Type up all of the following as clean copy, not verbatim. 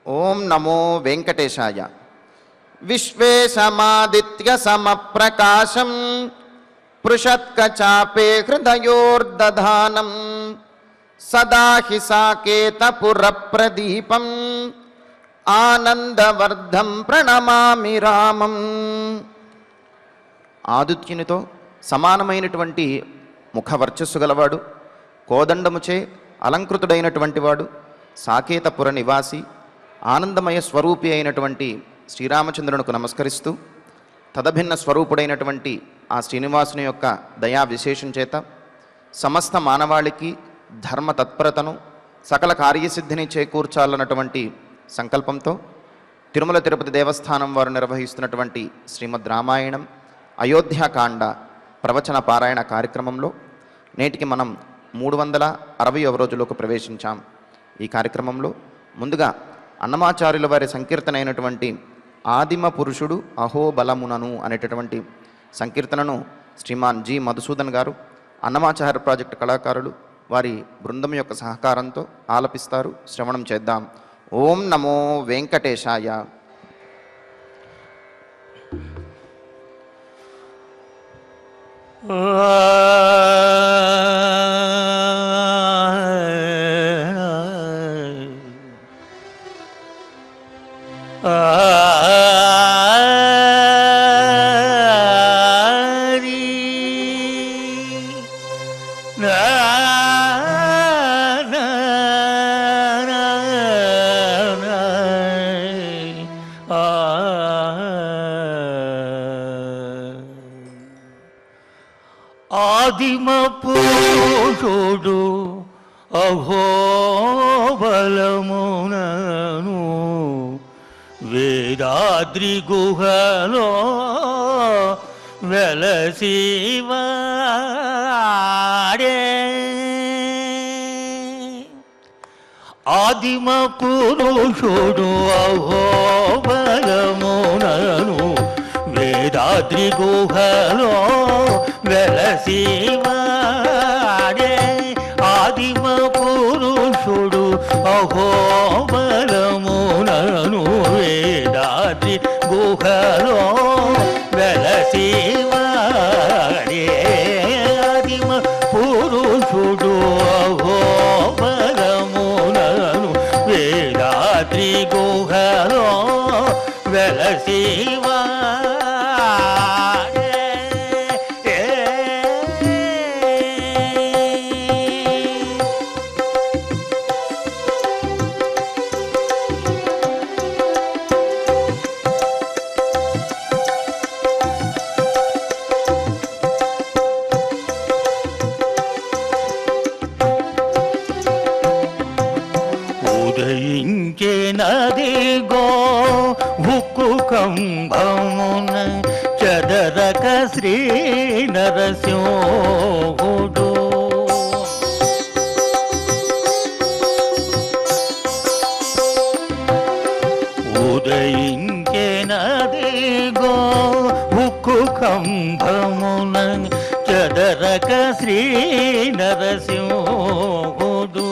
ఓం నమో వెంకటేశాయ. విశ్వేశమాదిత్య సమప్రకాశం పృషత్కచాపే హృదయోర్దధానం సదా హి సాకేతపురప్రదీపం ఆనందవర్ధం ప్రణమామి రామం. ఆదిత్యునితో సమానమైనటువంటి ముఖవర్చస్సు గలవాడు, కోదండముచే అలంకృతుడైనటువంటి వాడు, సాకేతపుర నివాసి, ఆనందమయ స్వరూపి అయినటువంటి శ్రీరామచంద్రునికి నమస్కరిస్తూ తదభిన్న స్వరూపుడైనటువంటి ఆ శ్రీనివాసుని యొక్క దయా విశేషం చేత సమస్త మానవాళికి ధర్మ తత్పరతను సకల కార్యసిద్ధిని చేకూర్చాలన్నటువంటి సంకల్పంతో తిరుమల తిరుపతి దేవస్థానం వారు నిర్వహిస్తున్నటువంటి శ్రీమద్ రామాయణం అయోధ్యాకాండ ప్రవచన పారాయణ కార్యక్రమంలో నేటికి మనం 360వ రోజులోకి ప్రవేశించాం. ఈ కార్యక్రమంలో ముందుగా అన్నమాచార్యుల వారి సంకీర్తన అయినటువంటి ఆదిమ పురుషుడు అహోబలమునను అనేటటువంటి సంకీర్తనను శ్రీమాన్ జి మధుసూదన్ గారు, అన్నమాచార్య ప్రాజెక్టు కళాకారులు వారి బృందం యొక్క సహకారంతో ఆలపిస్తారు. శ్రవణం చేద్దాం. ఓం నమో వెంకటేశాయ. ఆదిమ పురుషుడు అహోబలమునను వేదాద్రి గుహలో వెలసివాడే. ఆదిమ పురుషుడు అహోబలమునను వేదాద్రి గుహలో వెలసివాడే. ఆదిమ పురుషుడు అహోబలమునను వేదాద్రి గుహలో వెలసివాడే. ఆదిమ పురుషుడు అహోబలమునను వేదాద్రి గుహలో వెలసివాడే. ఉదయించెనదిగో హుక్కు కంభమున చదరక శ్రీ నరసింహుడు. ఉదయించెనదిగో హుక్కు కంభమున చదరక శ్రీ నరసింహుడు.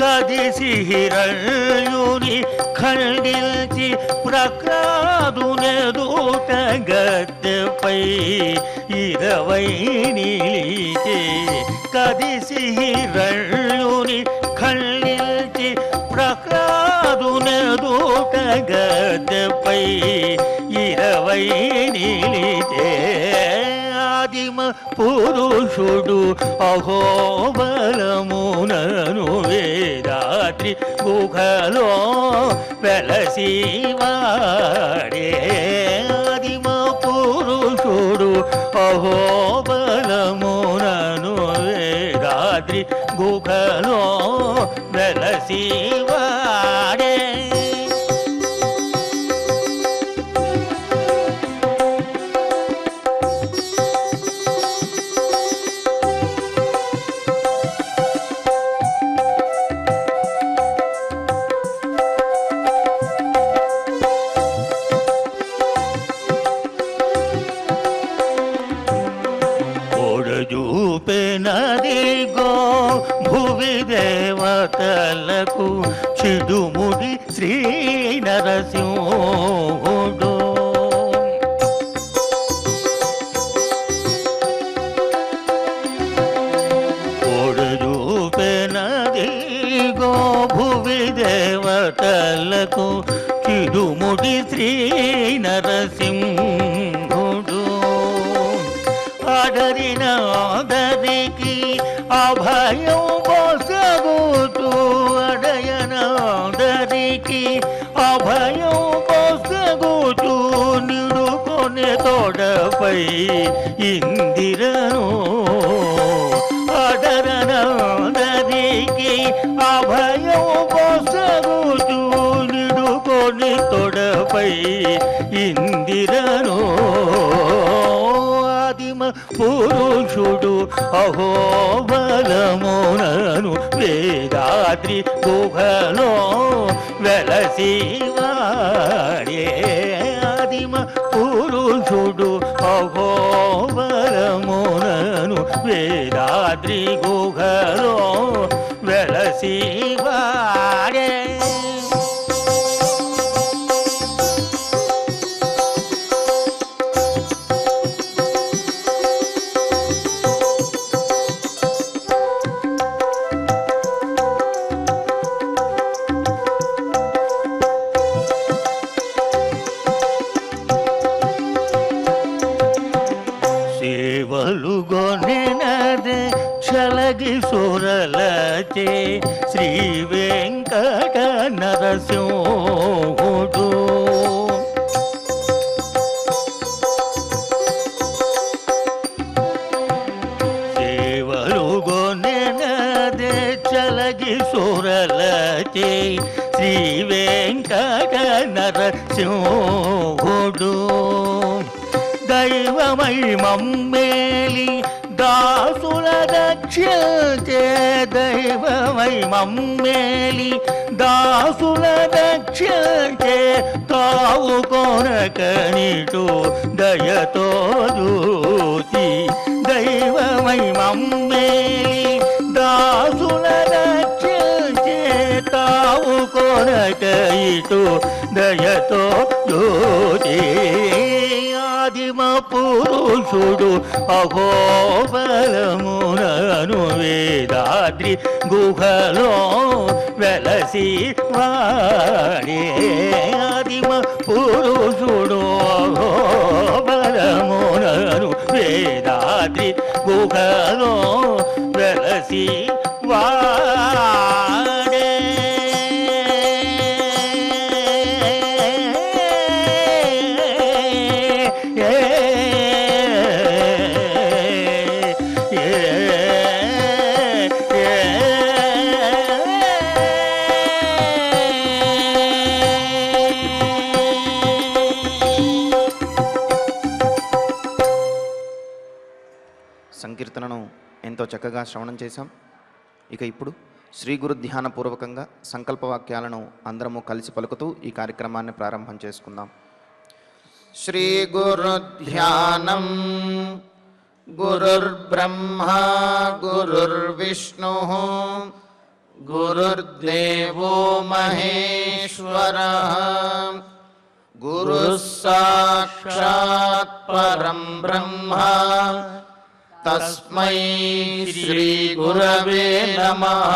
కదిసి హిరణ్యుని ఖండిల్చి ప్రక్రాదునెదుట గద్దెపై 20 నిలిచే. కదిసి హిరణ్యుని ఖండిల్చి ప్రక్రాదునెదుట గద్దెపై 20 నిలిచే. ఆదిమ పురుషుడు అహోబలమునను వేదాద్రి గుహలో వెలసివాడే. ఆదిమ పురుషుడు అహోబలమునను వేదాద్రి గుహలో వెలసివాడే. చూపెనదిగో భువి దేవతలకు చిడుముడి శ్రీ నరసింహుడు. ఒడుపెనదిగో భువి దేవతలకు చిడుముడి శ్రీ నరసింహుడు. అడరినాదరికి అభయం పొసగుతూ, అడయనాదరికి అభయం పొసగుతూ, నిడుకొనే తోడపై ఇందిరను. అడరనాదరికి అభయం పొసగుతూ, నిడుకొనే తోడపై ఇందిరను. పురుషుడు అహోబలమునను వేదాద్రి గుహలో వెలసివాడే. ఆదిమ పురుషుడు అహోబలమునను వేదాద్రి గుహలో వెలసివాడే. చలగి సురలచే శ్రీ వెంకట నరసింహుడు. సేవలు గొనెనదే చలగి సురలచే శ్రీ వెంకట నరసింహుడు. దైవమై మమ్మేలి దాసుల రక్షించే, దైవమై మమ్మేలి దాసుల రక్షించే, తావు కొనకనిటు దయతో చూసి. దైవమై మమ్మేలి దాసుల రక్షించే, తావు కొనకనిటు దయతో చూసి. ఆదిమ పురుషుడు అహోబలమునను వేదాద్రి గుహలో వెలసి వాడే. ఆదిమ పురుషుడు అహోబలమునను వేదాద్రి గుహలో వెలసి వాడే. సంకీర్తనను ఎంతో చక్కగా శ్రవణం చేశాం. ఇక ఇప్పుడు శ్రీ గురు ధ్యానపూర్వకంగా సంకల్పవాక్యాలను అందరము కలిసి పలుకుతూ ఈ కార్యక్రమాన్ని ప్రారంభం చేసుకుందాం. శ్రీ గురు ధ్యానం. గురుర్బ్రహ్మా గురుర్విష్ణుః గురుర్దేవో మహేశ్వరః. గురుః సాక్షాత్ పరం బ్రహ్మ. తస్మై శ్రీ గురవే నమః.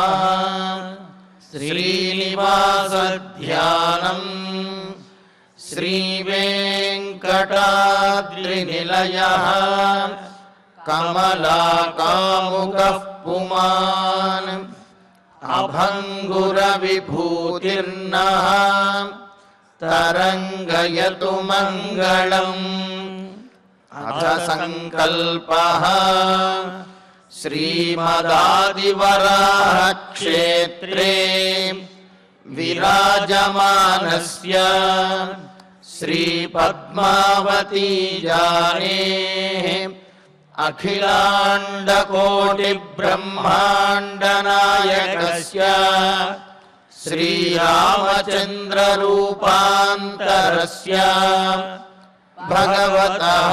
శ్రీనివాస ధ్యానం. శ్రీ వెంకటాద్రి నిలయః. కమలాకాముకః పుమాన్. అభంగుర విభూతిర్నః. తరంగయతు మంగళం. అథ సంకల్పః. శ్రీమదాదివరాహ క్షేత్రే విరాజమానస్య శ్రీ పద్మావతీ జానేః అఖిలాండకోటి బ్రహ్మాండ నాయకస్య శ్రీరామచంద్ర రూపాంతరస్య భగవతః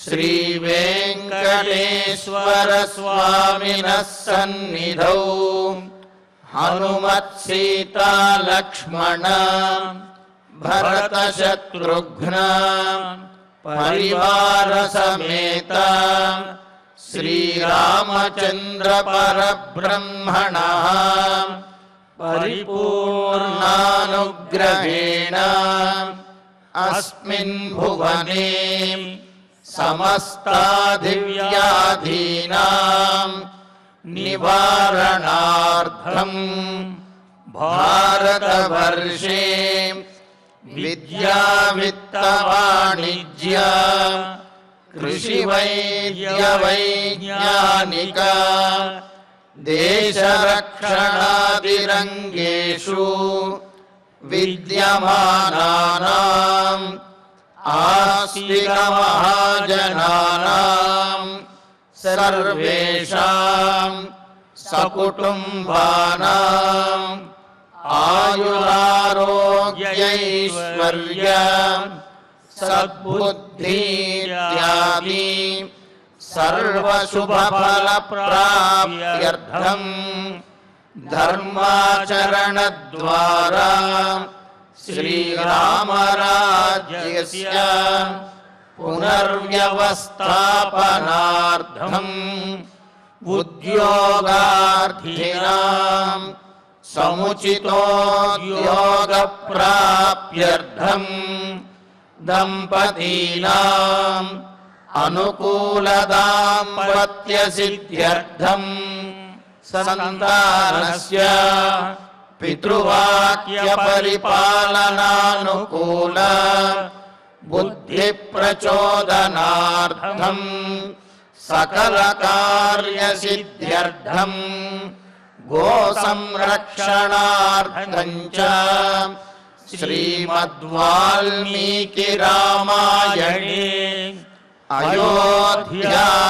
శ్రీ వెంకటేశ్వర స్వామినః సన్నిధౌ హనుమత్సీతా లక్ష్మణ భరత శత్రుఘ్న పరివార సమేత శ్రీరామచంద్ర పరబ్రహ్మణ పరిపూర్ణానుగ్రహేణ అస్మిన్ భువనే సమస్తాదివ్యాధీనాం నివారణార్థం భారతవర్షే విద్యా విత్త వాణిజ్య కృషి వైద్య వైజ్ఞానిక దేశ రక్షణాదిరంగేషు విద్యమానానాం ఆస్తిక మహాజనానాం సర్వేషాం సకుటుంబానాం ఆయురారోగ్యైశ్వర్య సద్బుద్ధిత్యాది సర్వశుభఫలప్రాప్త్యర్థం ధర్మాచరణద్వారా శ్రీరామరాజ్యస్య పునర్వ్యవస్థాపనార్థం ఉద్యోగార్థినాం సముచితోద్యోగప్రాప్త్యర్థం దంపతీనాం అనుకూలదాంపత్యసిద్ధ్యర్థం సంతానస్య పితృవాక్యపరిపాలనానుకూల బుద్ధిప్రచోదనార్థం సకలకార్యసిద్ధ్యర్థం గోసంరక్షణార్థం చ శ్రీమద్వాల్మీకి రామాయణే అయోధ్యాకాండే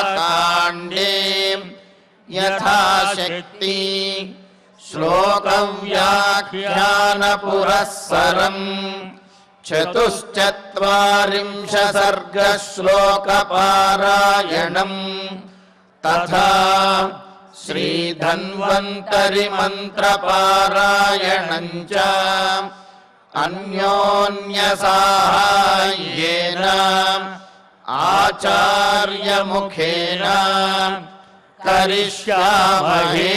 యథాశక్తి శ్లోకవ్యాఖ్యాన పురస్సరం చతుశ్చత్వారింశ సర్గశ్లోకపారాయణం తథా శ్రీధన్వంతరి మంత్రపారాయణం చ అన్యోన్యసాహాయ్యేన ఆచార్యముఖేన కరిష్యామహే.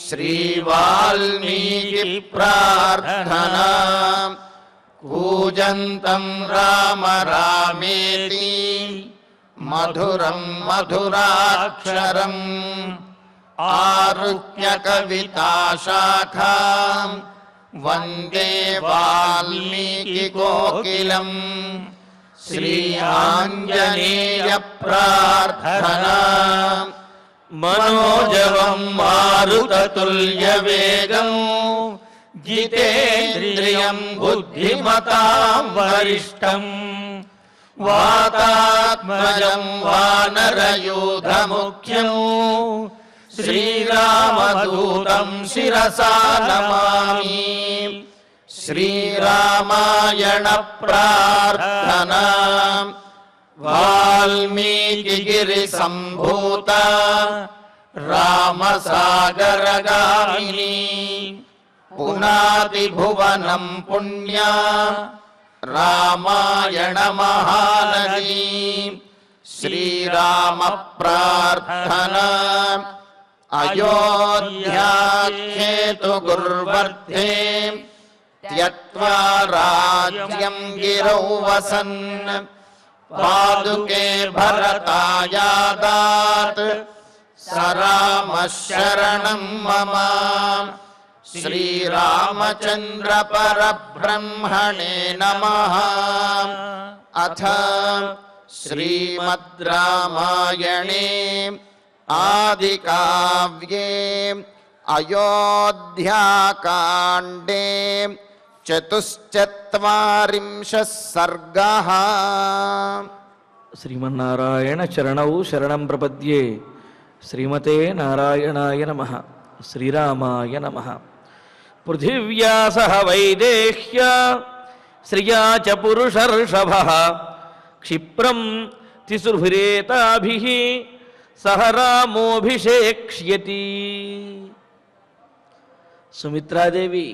శ్రీవాల్మీకి ప్రార్థనా కూజంతం రామ రామేతి మధురం మధురాక్షరం ఆరుహ్య కవితాశాఖాం వందే వాల్మీకి కోకిలం. శ్రీ ఆంజనేయ ప్రార్థనా మనోజవం మారుతతుల్యవేగం జితేంద్రియం బుద్ధిమతాం వరిష్టం వాతాత్మజం వానరయూధముఖ్యం శ్రీరామదూతం శిరసా నమామి. శ్రీరామాయణ ప్రార్థనా వాల్మీకిగిరి సంభూత రామసాగరగామిని పునాతి భువనం పుణ్యా రామాయణ మహానదీ. శ్రీరామ ప్రార్థనా అయోధ్యాఖ్యేతు గుర్వర్ధే త్యక్త్వా రాజ్యం గిరౌ వసన్ పాదుకే భరతాయాదాత్ స రామః శరణం మమ. శ్రీరామచంద్ర పరబ్రహ్మణే నమః. అథ శ్రీమద్ రామాయణే ఆదికావ్యే అయోధ్యాకాండే చతుశ్చత్వారింశః సర్గః. శ్రీమన్నారాయణ చరణౌ శరణం ప్రపద్యే. శ్రీమతే నారాయణాయ నమః. శ్రీరామాయ నమః. పృథివ్యా సహ వైదేహ్య శ్రియా చ పురుషర్షభః క్షిప్రం తిసుర్భిరేతాభిః సహ రామోభిషేక్ష్యతి. సుమిత్రాదేవి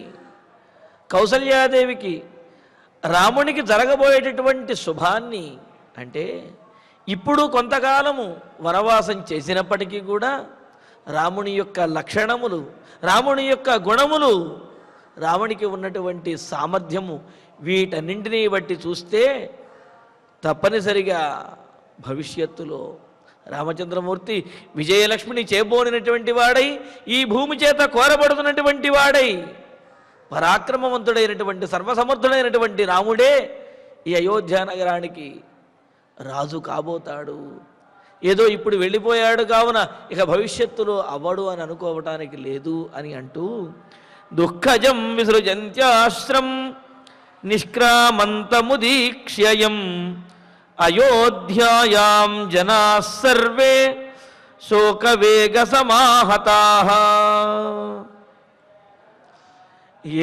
కౌసల్యాదేవికి రామునికి జరగబోయేటటువంటి శుభాన్ని, అంటే ఇప్పుడు కొంతకాలము వనవాసం చేసినప్పటికీ కూడా రాముని యొక్క లక్షణములు, రాముని యొక్క గుణములు, రామునికి ఉన్నటువంటి సామర్థ్యము, వీటన్నింటినీ బట్టి చూస్తే తప్పనిసరిగా భవిష్యత్తులో రామచంద్రమూర్తి విజయలక్ష్మిని చేబోనినటువంటి వాడై, ఈ భూమి చేత కోరబడుతున్నటువంటి వాడై, పరాక్రమవంతుడైనటువంటి సర్వసమర్థుడైనటువంటి రాముడే ఈ అయోధ్య నగరానికి రాజు కాబోతాడు. ఏదో ఇప్పుడు వెళ్ళిపోయాడు కావున ఇక భవిష్యత్తులో అవ్వడు అని అనుకోవటానికి లేదు అని అంటూ, దుఃఖజం విసృజంత్యాశ్రం నిష్క్రామంతముదీక్ష్యయం అయోధ్యాయాం జనా సర్వే శోకవేగ సమాహతాః.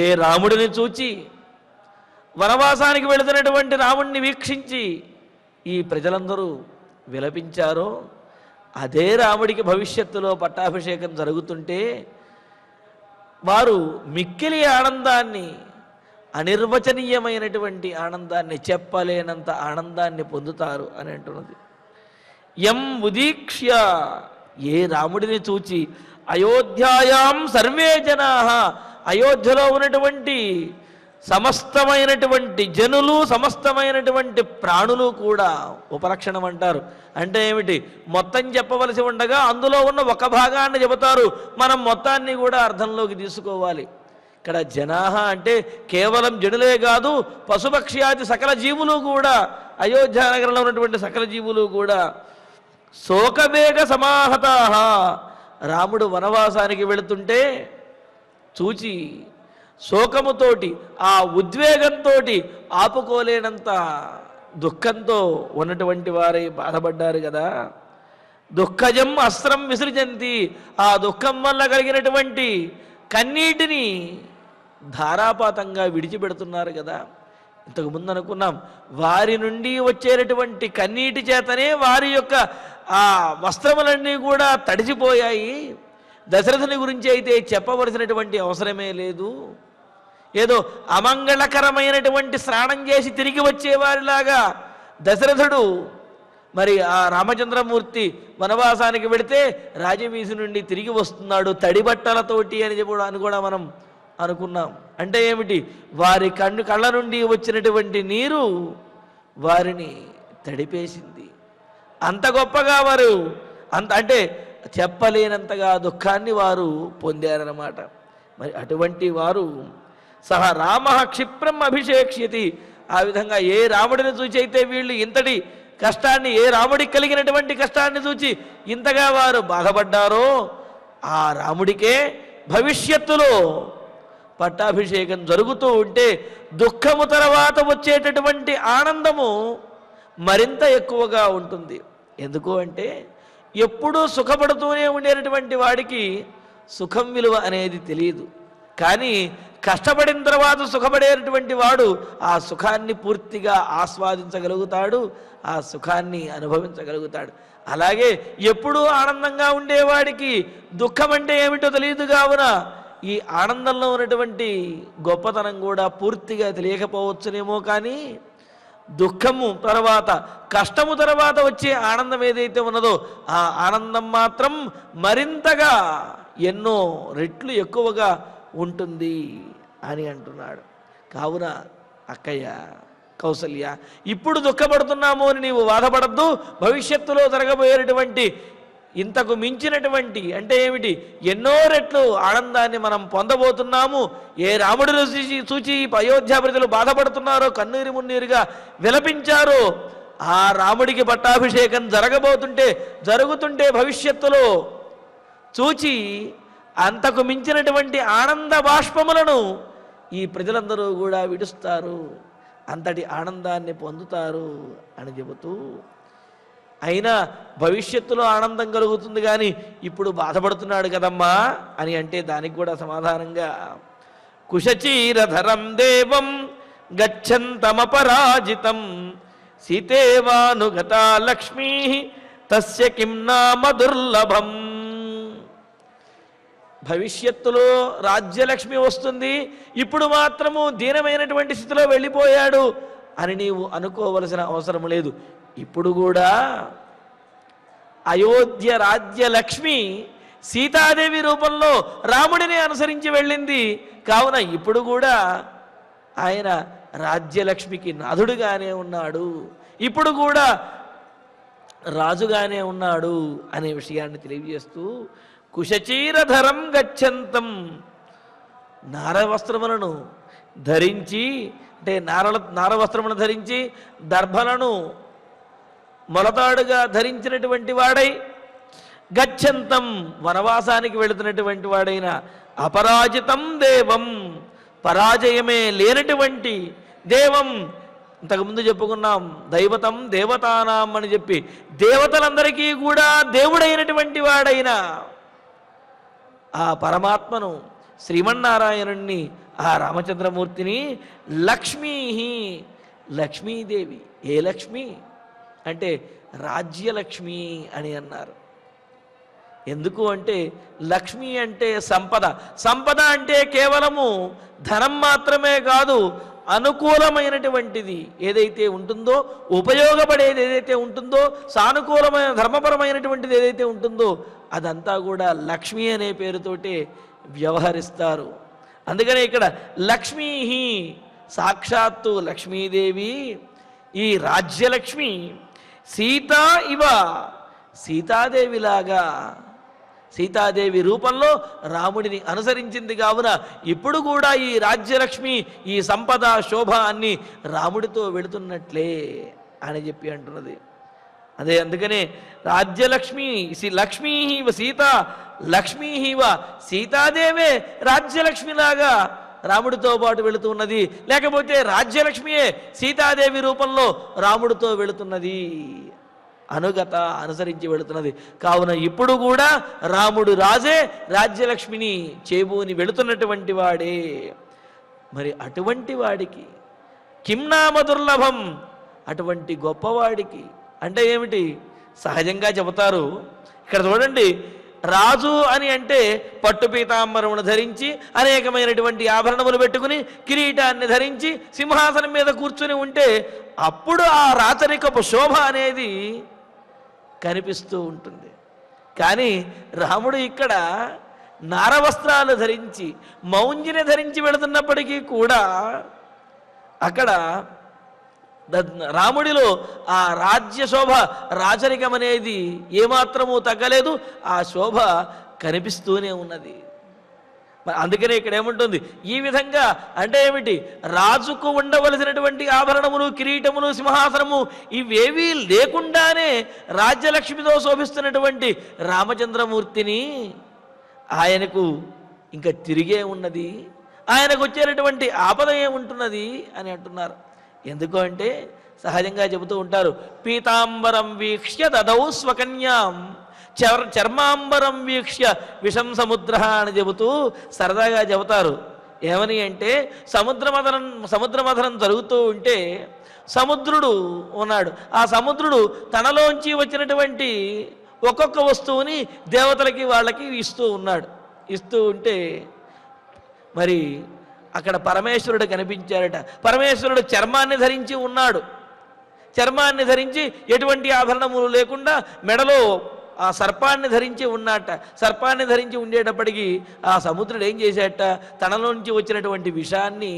ఏ రాముడిని చూచి వనవాసానికి వెళుతున్నటువంటి రాముడిని వీక్షించి ఈ ప్రజలందరూ విలపించారో, అదే రాముడికి భవిష్యత్తులో పట్టాభిషేకం జరుగుతుంటే వారు మిక్కిలి ఆనందాన్ని, అనిర్వచనీయమైనటువంటి ఆనందాన్ని, చెప్పలేనంత ఆనందాన్ని పొందుతారు అని అంటున్నది. యం ఉదీక్ష్య, ఏ రాముడిని చూచి అయోధ్యాయాం సర్వే జనాః, అయోధ్యలో ఉన్నటువంటి సమస్తమైనటువంటి జనులు, సమస్తమైనటువంటి ప్రాణులు కూడా, ఉపలక్షణం అంటారు. అంటే ఏమిటి? మొత్తం చెప్పవలసి ఉండగా అందులో ఉన్న ఒక భాగాన్ని చెబుతారు, మనం మొత్తాన్ని కూడా అర్థంలోకి తీసుకోవాలి. ఇక్కడ జనాహ అంటే కేవలం జనులే కాదు, పశుపక్ష్యాది సకల జీవులు కూడా, అయోధ్య నగరంలో ఉన్నటువంటి సకల జీవులు కూడా శోకవేగ సమాహతాః. రాముడు వనవాసానికి వెళుతుంటే చూచి శోకముతోటి, ఆ ఉద్వేగంతో ఆపుకోలేనంత దుఃఖంతో ఉన్నటువంటి వారే బాధపడ్డారు కదా. దుఃఖజం అస్త్రం విసృజంతి, ఆ దుఃఖం వల్ల కలిగినటువంటి కన్నీటిని ధారాపాతంగా విడిచిపెడుతున్నారు కదా. ఇంతకు ముందు అనుకున్నాం, వారి నుండి వచ్చేటటువంటి కన్నీటి చేతనే వారి యొక్క ఆ వస్త్రములన్నీ కూడా తడిసిపోయాయి. దశరథుని గురించి అయితే చెప్పవలసినటువంటి అవసరమే లేదు. ఏదో అమంగళకరమైనటువంటి స్నానం చేసి తిరిగి వచ్చేవారిలాగా దశరథుడు మరి ఆ రామచంద్రమూర్తి వనవాసానికి వెళితే రాజవీధి నుండి తిరిగి వస్తున్నాడు తడి బట్టలతోటి అని కూడా మనం అనుకున్నాం. అంటే ఏమిటి? వారి కళ్ళ నుండి వచ్చినటువంటి నీరు వారిని తడిపేసింది. అంత గొప్పగా వారు, అంటే చెప్పలేనంతగా దుఃఖాన్ని వారు పొందారన్నమాట. మరి అటువంటి వారు సహ రామ క్షిప్రం అభిషేక్ష్యతి, ఆ విధంగా ఏ రాముడిని చూచి అయితే వీళ్ళు ఇంతటి కష్టాన్ని, ఏ రాముడికి కలిగినటువంటి కష్టాన్ని చూచి ఇంతగా వారు బాధపడ్డారో, ఆ రాముడికే భవిష్యత్తులో పట్టాభిషేకం జరుగుతూ ఉంటే దుఃఖము తర్వాత వచ్చేటటువంటి ఆనందము మరింత ఎక్కువగా ఉంటుంది. ఎందుకు అంటే ఎప్పుడూ సుఖపడుతూనే ఉండేటటువంటి వాడికి సుఖం విలువ అనేది తెలియదు. కానీ కష్టపడిన తర్వాత సుఖపడేటటువంటి వాడు ఆ సుఖాన్ని పూర్తిగా ఆస్వాదించగలుగుతాడు, ఆ సుఖాన్ని అనుభవించగలుగుతాడు. అలాగే ఎప్పుడూ ఆనందంగా ఉండేవాడికి దుఃఖం అంటే ఏమిటో తెలియదు. కావున ఈ ఆనందంలో ఉన్నటువంటి గొప్పతనం కూడా పూర్తిగా తెలియకపోవచ్చునేమో, కానీ దుఃఖము తర్వాత, కష్టము తర్వాత వచ్చే ఆనందం ఏదైతే ఉన్నదో ఆ ఆనందం మాత్రం మరింతగా ఎన్నో రెట్లు ఎక్కువగా ఉంటుంది అని అంటున్నాడు. కావున అక్కయ్య కౌసల్య, ఇప్పుడు దుఃఖపడుతున్నాము అని నీవు బాధపడద్దు. భవిష్యత్తులో జరగబోయేటటువంటి ఇంతకు మించినటువంటి, అంటే ఏమిటి, ఎన్నో రెట్లు ఆనందాన్ని మనం పొందబోతున్నాము. ఏ రాముడిని చూచి అయోధ్య ప్రజలు బాధపడుతున్నారో, కన్నీరు మున్నీరుగా విలపించారో, ఆ రాముడికి పట్టాభిషేకం జరుగుతుంటే భవిష్యత్తులో చూచి అంతకు మించినటువంటి ఆనంద బాష్పములను ఈ ప్రజలందరూ కూడా విడుస్తారు, అంతటి ఆనందాన్ని పొందుతారు అని చెబుతూ, అయినా భవిష్యత్తులో ఆనందం కలుగుతుంది కానీ ఇప్పుడు బాధపడుతున్నాడు కదమ్మా అని అంటే దానికి కూడా సమాధానంగా, కుశచీరధరం దేవం గచ్చంతమపరాజితం సీతేవానుగతా లక్ష్మీ తస్య కిం నామ దుర్లభం. భవిష్యత్తులో రాజ్యలక్ష్మి వస్తుంది, ఇప్పుడు మాత్రము దీనమైనటువంటి స్థితిలో వెళ్ళిపోయాడు అని నీవు అనుకోవలసిన అవసరం లేదు. ఇప్పుడు కూడా అయోధ్య రాజ్యలక్ష్మి సీతాదేవి రూపంలో రాముడిని అనుసరించి వెళ్ళింది. కావున ఇప్పుడు కూడా ఆయన రాజ్యలక్ష్మికి నాథుడుగానే ఉన్నాడు, ఇప్పుడు కూడా రాజుగానే ఉన్నాడు అనే విషయాన్ని తెలియజేస్తూ కుశచీరధరం గచ్చంతం, నారవస్త్రములను ధరించి, అంటే నారవస్త్రములను ధరించి దర్భలను మొలతాడుగా ధరించినటువంటి వాడై, గచ్చంతం వనవాసానికి వెళుతున్నటువంటి వాడైన అపరాజితం దేవం, పరాజయమే లేనటువంటి దేవం. ఇంతకుముందు చెప్పుకున్నాం దైవతం దేవతానాం అని చెప్పి, దేవతలందరికీ కూడా దేవుడైనటువంటి వాడైన ఆ పరమాత్మను, శ్రీమన్నారాయణుణ్ణి, ఆ రామచంద్రమూర్తిని లక్ష్మీ, లక్ష్మీదేవి. ఏ లక్ష్మి అంటే రాజ్యలక్ష్మి అని అన్నారు. ఎందుకు అంటే లక్ష్మి అంటే సంపద. సంపద అంటే కేవలము ధనం మాత్రమే కాదు, అనుకూలమైనటువంటిది ఏదైతే ఉంటుందో, ఉపయోగపడేది ఏదైతే ఉంటుందో, సానుకూలమైన ధర్మపరమైనటువంటిది ఏదైతే ఉంటుందో అదంతా కూడా లక్ష్మి అనే పేరుతోటే వ్యవహరిస్తారు. అందుకనే ఇక్కడ లక్ష్మీ, సాక్షాత్తు లక్ష్మీదేవి, ఈ రాజ్యలక్ష్మి సీతా ఇవ, సీతాదేవిలాగా, సీతాదేవి రూపంలో రాముడిని అనుసరించింది. కావున ఇప్పుడు కూడా ఈ రాజ్యలక్ష్మి, ఈ సంపద శోభ అన్ని రాముడితో వెళుతున్నట్లే అని చెప్పి అంటున్నది. అదే అందుకనే రాజ్యలక్ష్మి లక్ష్మీ సీత, లక్ష్మీవ సీతాదేవే రాజ్యలక్ష్మిలాగా రాముడితో పాటు వెళుతున్నది, లేకపోతే రాజ్యలక్ష్మియే సీతాదేవి రూపంలో రాముడితో వెళుతున్నది, అనుగత అనుసరించి వెళుతున్నది. కావున ఇప్పుడు కూడా రాముడు రాజే రాజ్యలక్ష్మిని చేబూని వెళుతున్నటువంటి వాడే. మరి అటువంటి వాడికి కింనామ దుర్లభం, అటువంటి గొప్పవాడికి అంటే ఏమిటి? సహజంగా చెబుతారు. ఇక్కడ చూడండి, రాజు అని అంటే పట్టు పీతాంబరమును ధరించి, అనేకమైనటువంటి ఆభరణములు పెట్టుకుని, కిరీటాన్ని ధరించి సింహాసనం మీద కూర్చుని ఉంటే అప్పుడు ఆ రాచరికపు శోభ అనేది కనిపిస్తూ ఉంటుంది. కానీ రాముడు ఇక్కడ నారవస్త్రాలు ధరించి, మౌంజిని ధరించి వెళుతున్నప్పటికీ కూడా అక్కడ రాముడిలో ఆ రాజ్య శోభ, రాచరికం అనేది ఏమాత్రము తగ్గలేదు, ఆ శోభ కనిపిస్తూనే ఉన్నది. అందుకనే ఇక్కడ ఏముంటుంది, ఈ విధంగా అంటే ఏమిటి? రాజుకు ఉండవలసినటువంటి ఆభరణములు, కిరీటములు, సింహాసనము ఇవేవీ లేకుండానే రాజ్యలక్ష్మితో శోభిస్తున్నటువంటి రామచంద్రమూర్తిని ఆయనకు ఇంకా తిరిగే ఉన్నది, ఆయనకు వచ్చేటటువంటి ఆపద ఏముంటున్నది అని అంటున్నారు. ఎందుకు అంటే సహజంగా చెబుతూ ఉంటారు, పీతాంబరం వీక్ష్య దదౌ స్వకన్యాం చర్మాంబరం వీక్ష్య విషం సముద్ర అని చెబుతూ సరదాగా చెబుతారు. ఏమని అంటే సముద్రమథనం జరుగుతూ ఉంటే సముద్రుడు ఉన్నాడు, ఆ సముద్రుడు తనలోంచి వచ్చినటువంటి ఒక్కొక్క వస్తువుని దేవతలకి వాళ్ళకి ఇస్తూ ఉన్నాడు. ఇస్తూ ఉంటే మరి అక్కడ పరమేశ్వరుడు కనిపించారట. పరమేశ్వరుడు చర్మాన్ని ధరించి ఉన్నాడు. చర్మాన్ని ధరించి ఎటువంటి ఆభరణములు లేకుండా మెడలో ఆ సర్పాన్ని ధరించి ఉన్నట్ట. సర్పాన్ని ధరించి ఉండేటప్పటికీ ఆ సముద్రుడు ఏం చేశాట, తనలోంచి వచ్చినటువంటి విషాన్ని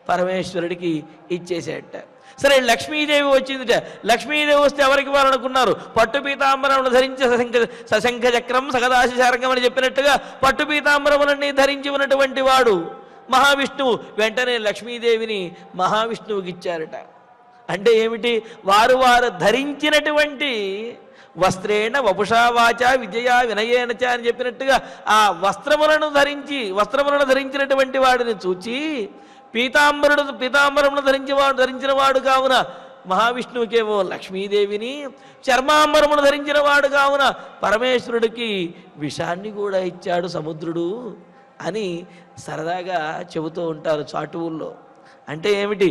పరమేశ్వరుడికి ఇచ్చేసేట. సరే, లక్ష్మీదేవి వచ్చిందిట. లక్ష్మీదేవి వస్తే ఎవరికి వారనుకున్నారు? పట్టు పీతాంబరములు ధరించి సశంఖ చక్రం సగదాశశారంగం అని చెప్పినట్టుగా పట్టు పీతాంబరములన్నీ ధరించి ఉన్నటువంటి వాడు మహావిష్ణువు. వెంటనే లక్ష్మీదేవిని మహావిష్ణువుకి ఇచ్చారట. అంటే ఏమిటి? వారు ధరించినటువంటి వస్త్రేణ వపుషా వాచ విజయ వినయేనచ అని చెప్పినట్టుగా ఆ వస్త్రములను ధరించినటువంటి వాడిని చూచి పీతాంబరమును ధరించిన వాడు కావున మహావిష్ణువుకేమో లక్ష్మీదేవిని, చర్మాంబరమును ధరించిన వాడు కావున పరమేశ్వరుడికి విషాన్ని కూడా ఇచ్చాడు సముద్రుడు అని సరదాగా చెబుతూ ఉంటారు చాటువుల్లో. అంటే ఏమిటి?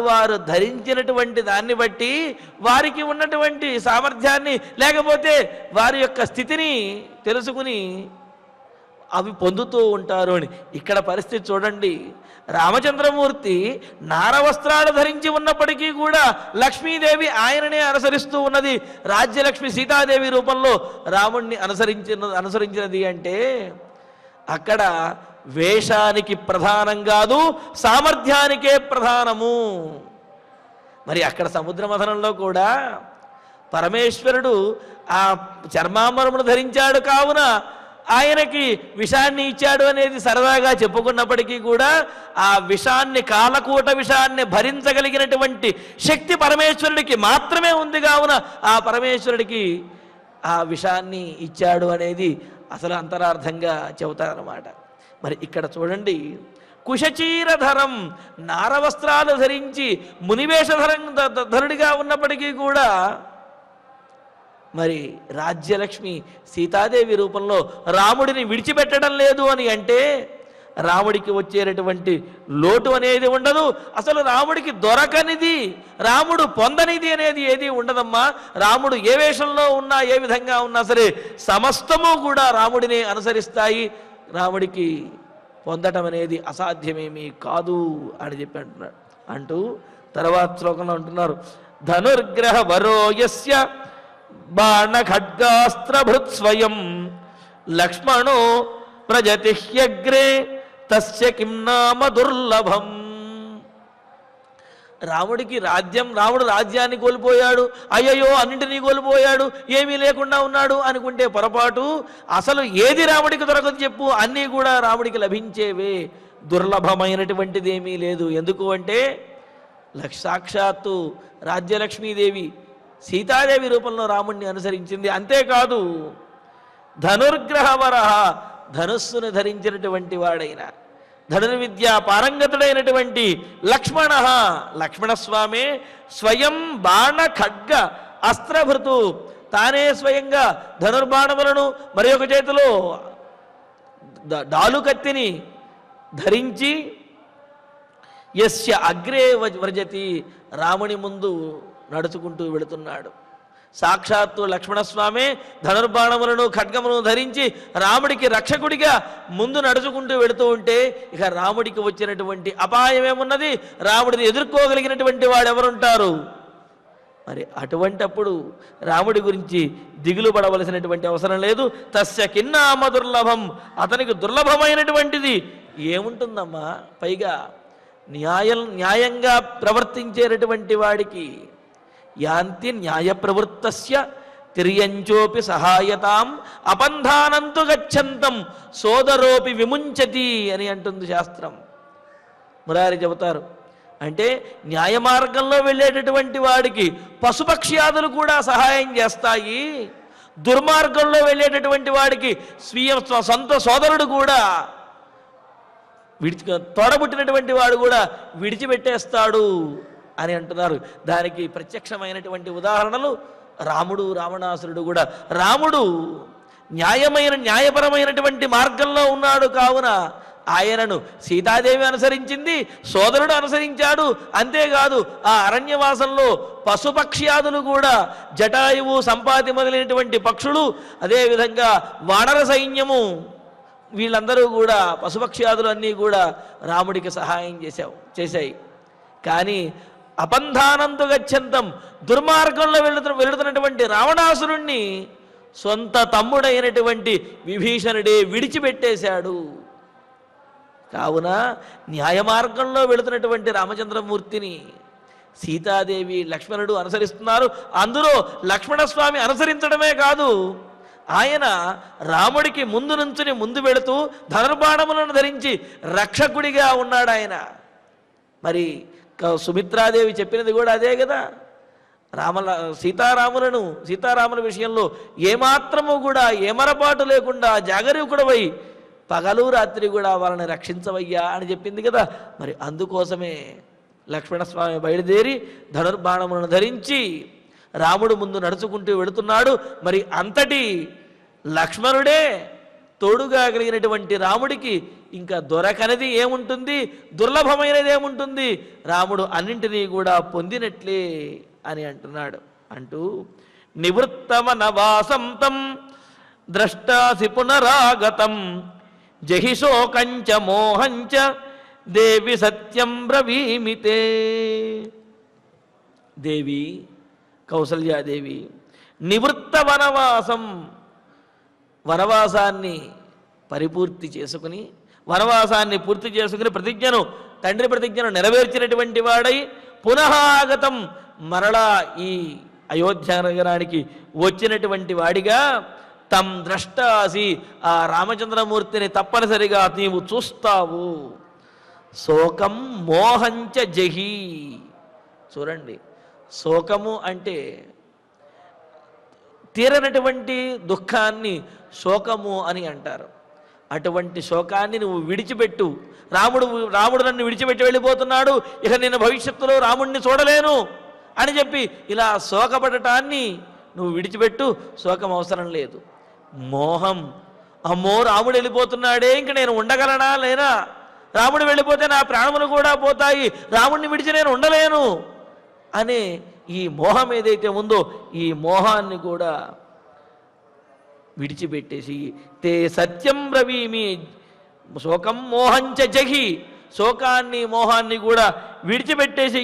వారు ధరించినటువంటి దాన్ని బట్టి వారికి ఉన్నటువంటి సామర్థ్యాన్ని, లేకపోతే వారి యొక్క స్థితిని తెలుసుకుని అవి పొందుతూ ఉంటారు అని. ఇక్కడ పరిస్థితి చూడండి, రామచంద్రమూర్తి నారవస్త్రాలు ధరించి ఉన్నప్పటికీ కూడా లక్ష్మీదేవి ఆయననే అనుసరిస్తూ ఉన్నది. రాజ్యలక్ష్మి సీతాదేవి రూపంలో రాముణ్ణి అనుసరించినది అంటే అక్కడ వేషానికి ప్రధానం కాదు, సామర్థ్యానికే ప్రధానము. మరి అక్కడ సముద్ర మథనంలో కూడా పరమేశ్వరుడు ఆ చర్మాంబరమును ధరించాడు కావున ఆయనకి విషాన్ని ఇచ్చాడు అనేది సరదాగా చెప్పుకున్నప్పటికీ కూడా ఆ విషాన్ని, కాలకూట విషాన్ని భరించగలిగినటువంటి శక్తి పరమేశ్వరుడికి మాత్రమే ఉంది కావున ఆ పరమేశ్వరుడికి ఆ విషాన్ని ఇచ్చాడు అనేది అసలు అంతరార్థంగా చెబుతారన్నమాట. మరి ఇక్కడ చూడండి, కుశచీరధరం, నారవస్త్రాలు ధరించి ధరుడిగా ఉన్నప్పటికీ కూడా మరి రాజ్యలక్ష్మి సీతాదేవి రూపంలో రాముడిని విడిచిపెట్టడం లేదు అని అంటే రాముడికి వచ్చేటటువంటి లోటు అనేది ఉండదు. అసలు రాముడికి దొరకనిది, రాముడు పొందనిది అనేది ఏది ఉండదమ్మా. రాముడు ఏ వేషంలో ఉన్నా, ఏ విధంగా ఉన్నా సరే సమస్తము కూడా రాముడిని అనుసరిస్తాయి. రాముడికి పొందటం అనేది అసాధ్యమేమీ కాదు అని చెప్పి అంటున్నాడు. అంటూ తర్వాత శ్లోకంలో అంటున్నారు, ధనుర్గ్రహ వరోయస్య బాణ ఖడ్గాస్త్రభృత్ స్వయం లక్ష్మణో ప్రజతిహ్యగ్రే తస్య కిం నామ దుర్లభం. రాముడు రాజ్యాన్ని కోల్పోయాడు, అయ్యయ్యో అన్నింటినీ కోల్పోయాడు, ఏమీ లేకుండా ఉన్నాడు అనుకుంటే పొరపాటు. అసలు ఏది రాముడికి దొరకదు చెప్పు, అన్నీ కూడా రాముడికి లభించేవే, దుర్లభమైనటువంటిది ఏమీ లేదు. ఎందుకు అంటే సాక్షాత్తు రాజ్యలక్ష్మీదేవి సీతాదేవి రూపంలో రాముణ్ణి అనుసరించింది. అంతేకాదు ధనుర్గ్రహవర, ధనుస్సును ధరించినటువంటి వాడైన ధనుర్విద్యా పారంగతుడైనటువంటి లక్ష్మణస్వామి స్వయం బాణ ఖడ్గ అస్త్రభృతు, తానే స్వయంగా ధనుర్బాణములను మరి ఒక చేతిలో డాలుకత్తిని ధరించి యస్య అగ్రే వ్రజతి, రాముని ముందు నడుచుకుంటూ వెళుతున్నాడు. సాక్షాత్తు లక్ష్మణస్వామి ధనుర్బాణములను ఖడ్గమును ధరించి రాముడికి రక్షకుడిగా ముందు నడుచుకుంటూ వెళుతూ ఉంటే ఇక రాముడికి వచ్చినటువంటి అపాయం ఏమున్నది, రాముడిని ఎదుర్కోగలిగినటువంటి వాడు ఎవరుంటారు? మరి అటువంటప్పుడు రాముడి గురించి దిగులు పడవలసినటువంటి అవసరం లేదు. తస్య కిన్నామ దుర్లభం, అతనికి దుర్లభమైనటువంటిది ఏముంటుందమ్మా? పైగా న్యాయంగా ప్రవర్తించేటటువంటి వాడికి యాంతి న్యాయ ప్రవృత్తస్య తిర్యంచోపి సహాయతాం అబంధానంతు గచ్చంతం సోదరోపి విముంచతి అని అంటుంది శాస్త్రం. మురారి చెబుతారు, అంటే న్యాయ మార్గంలో వెళ్ళేటటువంటి వాడికి పశుపక్ష్యాదులు కూడా సహాయం చేస్తాయి, దుర్మార్గంలో వెళ్ళేటటువంటి వాడికి సొంత సోదరుడు కూడా తోడబుట్టినటువంటి వాడు కూడా విడిచిపెట్టేస్తాడు అని అంటున్నారు. దానికి ప్రత్యక్షమైనటువంటి ఉదాహరణలు రాముడు, రావణాసురుడు కూడా. రాముడు న్యాయపరమైనటువంటి మార్గంలో ఉన్నాడు కావున ఆయనను సీతాదేవి అనుసరించింది, సోదరుడు అనుసరించాడు. అంతేకాదు ఆ అరణ్యవాసంలో పశుపక్ష్యాదులు కూడా జటాయువు, సంపాతి మొదలైనటువంటి పక్షులు, అదేవిధంగా వానర సైన్యము, వీళ్ళందరూ కూడా పశుపక్ష్యాదులు అన్నీ కూడా రాముడికి సహాయం చేశాయి. కానీ అబంధానంతు గచ్చంతం, దుర్మార్గంలో వెళుతున్నటువంటి రావణాసురుణ్ణి సొంత తమ్ముడైనటువంటి విభీషణుడే విడిచిపెట్టేశాడు. కావున న్యాయమార్గంలో వెళుతున్నటువంటి రామచంద్రమూర్తిని సీతాదేవి, లక్ష్మణుడు అనుసరిస్తున్నారు. అందులో లక్ష్మణస్వామి అనుసరించడమే కాదు, ఆయన రాముడికి ముందు నుంచుని ముందు వెళుతూ ధనుర్బాణములను ధరించి రక్షకుడిగా ఉన్నాడు ఆయన. మరి సుమిత్రాదేవి చెప్పినది కూడా అదే కదా. సీతారాముల విషయంలో ఏమాత్రము కూడా ఏమరపాటు లేకుండా జాగరూకుడవై పగలు రాత్రి కూడా వాళ్ళని రక్షించవయ్యా అని చెప్పింది కదా. మరి అందుకోసమే లక్ష్మణస్వామి బయలుదేరి ధనుర్బాణములను ధరించి రాముడు ముందు నడుచుకుంటూ వెళుతున్నాడు. మరి అంతటి లక్ష్మణుడే తోడుగా కలిగినటువంటి రాముడికి ఇంకా దొరకనిది ఏముంటుంది, దుర్లభమైనది ఏముంటుంది? రాముడు అన్నింటినీ కూడా పొందినట్లే అని అంటున్నాడు. అంటూ నివృత్తమనవాసంతం ద్రష్టాసి పునరాగతం జహిశోకంచ మోహంచ దేవి సత్యం బ్రవీమితే. దేవి కౌసల్యాదేవి నివృత్త వనవాసాన్ని పరిపూర్తి చేసుకుని వనవాసాన్ని పూర్తి చేసుకుని ప్రతిజ్ఞను తండ్రి ప్రతిజ్ఞను నెరవేర్చినటువంటి వాడై పునఃఆగతం మరలా ఈ అయోధ్య నగరానికి వచ్చినటువంటి వాడిగా తం ద్రష్టాసి ఆ రామచంద్రమూర్తిని తప్పనిసరిగా నీవు చూస్తావు. శోకం మోహంచ జహి. చూడండి, శోకము అంటే తీరనటువంటి దుఃఖాన్ని శోకము అని అంటారు. అటువంటి శోకాన్ని నువ్వు విడిచిపెట్టు. రాముడు నన్ను విడిచిపెట్టి వెళ్ళిపోతున్నాడు, ఇక నేను భవిష్యత్తులో రాముడిని చూడలేను అని చెప్పి ఇలా శోకపడటాన్ని నువ్వు విడిచిపెట్టు. శోకం అవసరం లేదు. మోహం, అమ్మో రాముడు వెళ్ళిపోతున్నాడే, ఇంక నేను ఉండగలనా లేనా, రాముడు వెళ్ళిపోతే నా ప్రాణములు కూడా పోతాయి, రాముడిని విడిచి నేను ఉండలేను అనే ఈ మోహం ఏదైతే ఉందో ఈ మోహాన్ని కూడా విడిచిపెట్టేసి తే సత్యం బ్రవీమి. శోకం మోహంచ జహి. శోకాన్ని మోహాన్ని కూడా విడిచిపెట్టేసి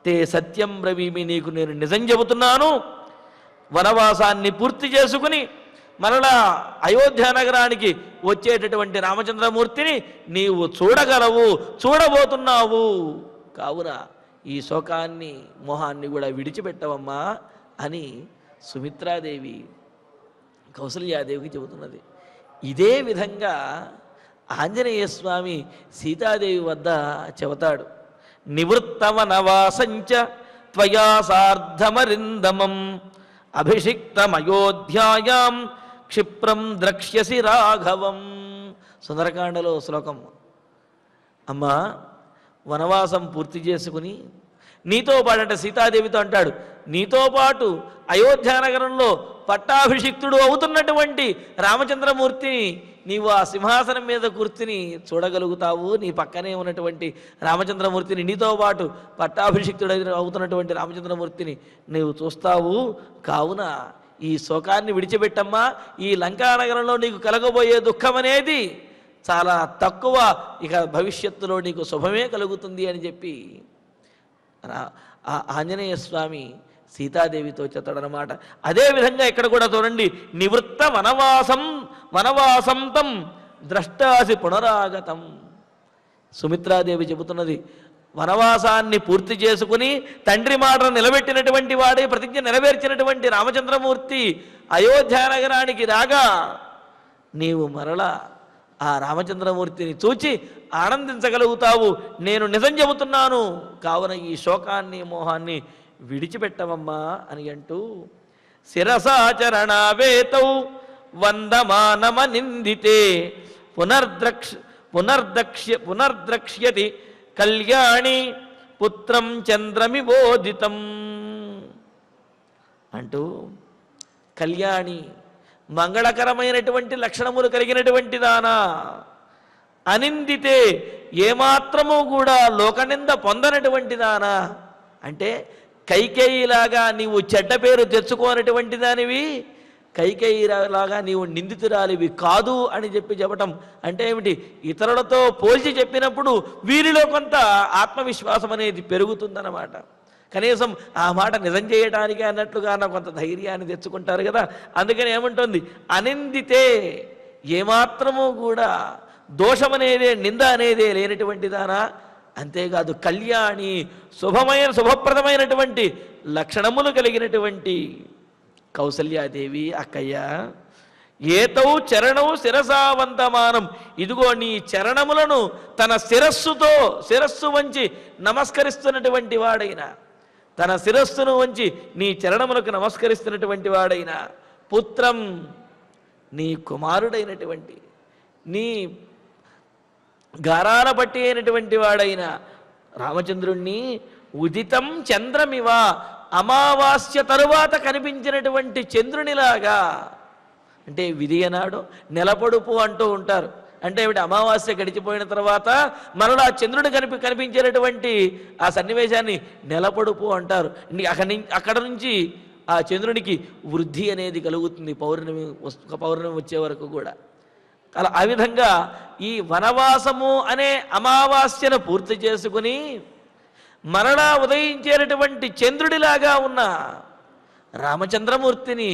తే సత్యం బ్రవీమి, నీకు నేను నిజం చెబుతున్నాను. వనవాసాన్ని పూర్తి చేసుకుని మరలా అయోధ్య నగరానికి వచ్చేటటువంటి రామచంద్రమూర్తిని నీవు చూడగలవు, చూడబోతున్నావు. కావున ఈ శోకాన్ని మోహాన్ని కూడా విడిచిపెట్టవమ్మా అని సుమిత్రాదేవి కౌసల్యాదేవికి చెబుతున్నది. ఇదే విధంగా ఆంజనేయ స్వామి సీతాదేవి వద్ద చెబుతాడు. నివృత్తవనవాసంచ త్వయా సార్ధమరిందమం అభిషిక్తమయోధ్యాయాం క్షిప్రం ద్రక్ష్యసి రాఘవం. సుందరకాండలో శ్లోకం. అమ్మా, వనవాసం పూర్తి చేసుకుని నీతో పాటు అంటే సీతాదేవితో అంటాడు, నీతో పాటు అయోధ్యానగరంలో పట్టాభిషిక్తుడు అవుతున్నటువంటి రామచంద్రమూర్తిని నీవు ఆ సింహాసనం మీద కూర్చుని చూడగలుగుతావు. నీ పక్కనే ఉన్నటువంటి రామచంద్రమూర్తిని, నీతో పాటు పట్టాభిషిక్తుడు అవుతున్నటువంటి రామచంద్రమూర్తిని నీవు చూస్తావు. కావున ఈ శోకాన్ని విడిచిపెట్టమ్మా. ఈ లంకానగరంలో నీకు కలగబోయే దుఃఖం అనేది చాలా తక్కువ, ఇక భవిష్యత్తులో నీకు శుభమే కలుగుతుంది అని చెప్పి ఆంజనేయ స్వామి సీతాదేవితో చెప్తాడనమాట. అదేవిధంగా ఇక్కడ కూడా చూడండి, నివృత్త వనవాసంతం ద్రష్టాసి పునరాగతం. సుమిత్రాదేవి చెబుతున్నది, వనవాసాన్ని పూర్తి చేసుకుని తండ్రి మాటను నిలబెట్టినటువంటి వాడే, ప్రతిజ్ఞ నెరవేర్చినటువంటి రామచంద్రమూర్తి అయోధ్యానగరానికి రాగా నీవు మరలా ఆ రామచంద్రమూర్తిని చూచి ఆనందించగలుగుతావు. నేను నిజం చెబుతున్నాను. కావున ఈ శోకాన్ని మోహాన్ని విడిచిపెట్టవమ్మా అని అంటూ శిరసాచరణావేతౌ వందమానమనిందితే పునర్ద్రక్ష్యతి కళ్యాణి పుత్రం చంద్రమివోదితం అంటూ కళ్యాణి మంగళకరమైనటువంటి లక్షణములు కలిగినటువంటి దానా, అనిందితే ఏమాత్రము కూడా లోకనింద పొందనటువంటి దానా, అంటే కైకేయిలాగా నీవు చెడ్డ పేరు తెచ్చుకోనటువంటి దానివి, కైకేయిలాగా నీవు నిందితురాలివి కాదు అని చెప్పటం అంటే ఏమిటి? ఇతరులతో పోల్చి చెప్పినప్పుడు వీరిలో కొంత ఆత్మవిశ్వాసం అనేది పెరుగుతుందన్నమాట. కనీసం ఆ మాట నిజం చేయడానికి అన్నట్లుగా కొంత ధైర్యాన్ని తెచ్చుకుంటారు కదా. అందుకని ఏముంటుంది, అనిందితే ఏమాత్రము కూడా దోషమనేదే నింద అనేదే లేనటువంటి దానా, అంతేకాదు కళ్యాణి శుభప్రదమైనటువంటి లక్షణములు కలిగినటువంటి కౌసల్యాదేవి అక్కయ్య. ఏతౌ చరణౌ శిరసావంతమానం, ఇదిగో నీ చరణములను తన శిరస్సు వంచి నమస్కరిస్తున్నటువంటి వాడైనా, తన శిరస్సును వంచి నీ చరణములకు నమస్కరిస్తున్నటువంటి వాడైనా, పుత్రం నీ కుమారుడైనటువంటి, నీ గారాల పట్టి అయినటువంటి వాడైన రామచంద్రుణ్ణి ఉదితం చంద్రమివ, అమావాస్య తరువాత కనిపించినటువంటి చంద్రునిలాగా, అంటే విధియనాడు నెలపొడుపు అంటూ ఉంటారు. అంటే ఏమిటి? అమావాస్య గడిచిపోయిన తర్వాత మరలా చంద్రుడు కనిపించేటటువంటి ఆ సన్నివేశాన్ని నెలపొడుపు అంటారు. అక్కడ నుంచి ఆ చంద్రునికి వృద్ధి అనేది కలుగుతుంది పౌర్ణమి వచ్చే వరకు కూడా. అలా ఆ విధంగా ఈ వనవాసము అనే అమావాస్యను పూర్తి చేసుకుని మరలా ఉదయించేటటువంటి చంద్రుడిలాగా ఉన్న రామచంద్రమూర్తిని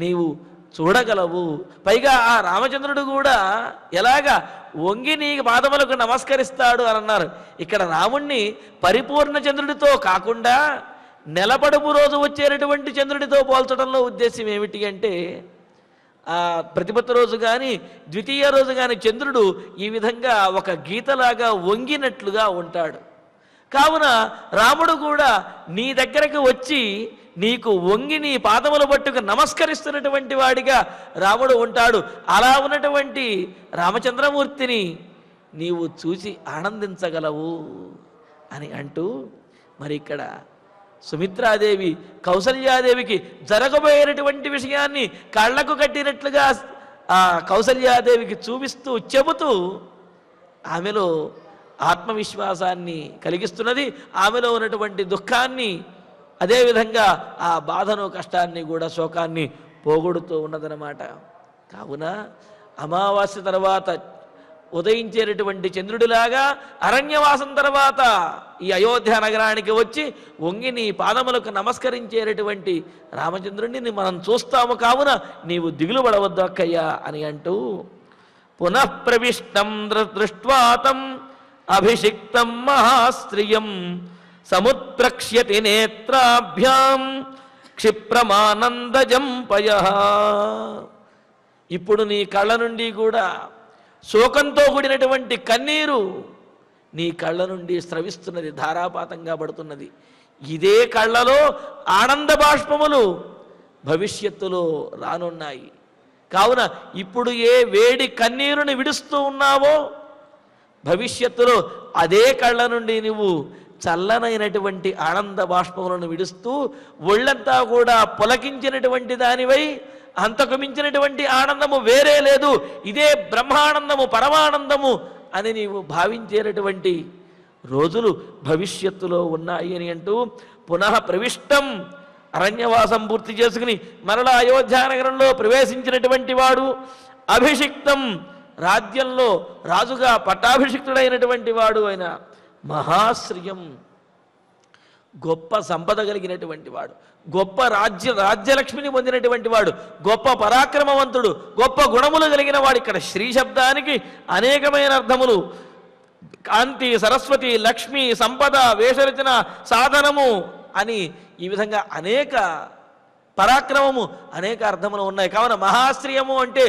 నీవు చూడగలవు. పైగా ఆ రామచంద్రుడు కూడా ఎలాగా వంగి నీ పాదములకు నమస్కరిస్తాడు అని అన్నారు. ఇక్కడ రాముణ్ణి పరిపూర్ణ చంద్రుడితో కాకుండా నెలపడుపు రోజు వచ్చేటటువంటి చంద్రుడితో పోల్చడంలో ఉద్దేశం ఏమిటి అంటే, ఆ ప్రతిపత్తి రోజు కానీ ద్వితీయ రోజు కానీ చంద్రుడు ఈ విధంగా ఒక గీతలాగా వంగినట్లుగా ఉంటాడు. కావున రాముడు కూడా నీ దగ్గరకు వచ్చి నీకు వంగి నీ పాదములు పట్టుకు నమస్కరిస్తున్నటువంటి వాడిగా రాముడు ఉంటాడు. అలా ఉన్నటువంటి రామచంద్రమూర్తిని నీవు చూసి ఆనందించగలవు అని అంటూ మరి ఇక్కడ సుమిత్రాదేవి కౌసల్యాదేవికి జరగబోయేటటువంటి విషయాన్ని కళ్ళకు కట్టినట్లుగా ఆ కౌసల్యాదేవికి చూపిస్తూ చెబుతూ ఆమెలో ఆత్మవిశ్వాసాన్ని కలిగిస్తున్నది. ఆమెలో ఉన్నటువంటి దుఃఖాన్ని, అదేవిధంగా ఆ బాధను, కష్టాన్ని కూడా, శోకాన్ని పోగొడుతూ ఉన్నదన్నమాట. కావున అమావాస్య తర్వాత ఉదయించేటటువంటి చంద్రుడిలాగా అరణ్యవాసం తర్వాత ఈ అయోధ్య నగరానికి వచ్చి వంగి నీ పాదములకు నమస్కరించేటటువంటి రామచంద్రుడిని మనం చూస్తాము. కావున నీవు దిగులు పడవద్దు అక్కయ్యా అని అంటూ పునఃప్రవిష్టం దృష్ట్వాతం అభిషిక్తం మహాశ్రియం సముత్ప్రక్ష్యతి నేత్రాభ్యాం క్షిప్రమానందజం పయః. ఇప్పుడు నీ కళ్ళ నుండి కూడా శోకంతో కూడినటువంటి కన్నీరు నీ కళ్ళ నుండి స్రవిస్తున్నది, ధారాపాతంగా పడుతున్నది. ఇదే కళ్ళలో ఆనంద బాష్పములు భవిష్యత్తులో రానున్నాయి. కావున ఇప్పుడు ఏ వేడి కన్నీరుని విడుస్తూ ఉన్నావో భవిష్యత్తులో అదే కళ్ళ నుండి నువ్వు చల్లనైనటువంటి ఆనంద బాష్పములను విడుస్తూ ఒళ్ళంతా కూడా పులకించినటువంటి దానివై, అంతకు మించినటువంటి ఆనందము వేరే లేదు, ఇదే బ్రహ్మానందము, పరమానందము అని నీవు భావించేటటువంటి రోజులు భవిష్యత్తులో ఉన్నాయి అని అంటూ పునః ప్రవిష్టం, అరణ్యవాసం పూర్తి చేసుకుని మరలా అయోధ్యానగరంలో ప్రవేశించినటువంటి వాడు, అభిషిక్తం, రాజ్యంలో రాజుగా పట్టాభిషిక్తుడైనటువంటి వాడు అయిన మహాశ్రియం, గొప్ప సంపద కలిగినటువంటి వాడు, గొప్ప రాజ్యలక్ష్మిని పొందినటువంటి వాడు, గొప్ప పరాక్రమవంతుడు, గొప్ప గుణములు కలిగిన వాడు. ఇక్కడ శ్రీ శబ్దానికి అనేకమైన అర్థములు, కాంతి, సరస్వతి, లక్ష్మి, సంపద, వేషరచన, సాధనము అని ఈ విధంగా అనేక, పరాక్రమము అనేక అర్థములు ఉన్నాయి. కావున మహాశ్రియము అంటే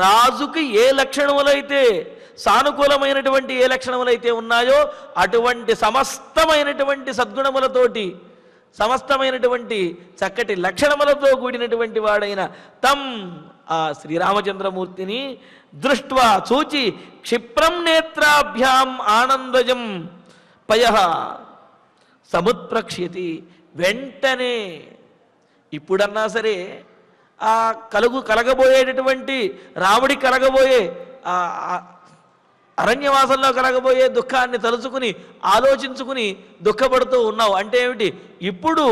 రాజుకి ఏ లక్షణములైతే, సానుకూలమైనటువంటి ఏ లక్షణములైతే ఉన్నాయో అటువంటి సమస్తమైనటువంటి సద్గుణములతోటి, సమస్తమైనటువంటి చక్కటి లక్షణములతో కూడినటువంటి వాడైన తం, ఆ శ్రీరామచంద్రమూర్తిని దృష్ట్వా, చూచి, క్షిప్రం నేత్రాభ్యాం ఆనందజం పయః సముత్ప్రక్ష్యతి, వెంటనే, ఇప్పుడన్నా సరే ఆ కలగబోయేటటువంటి రాముడి కలగబోయే ఆ అరణ్యవాసంలో కలగబోయే దుఃఖాన్ని తలుచుకుని ఆలోచించుకుని దుఃఖపడుతూ ఉన్నావు అంటే ఏమిటి? ఇప్పుడు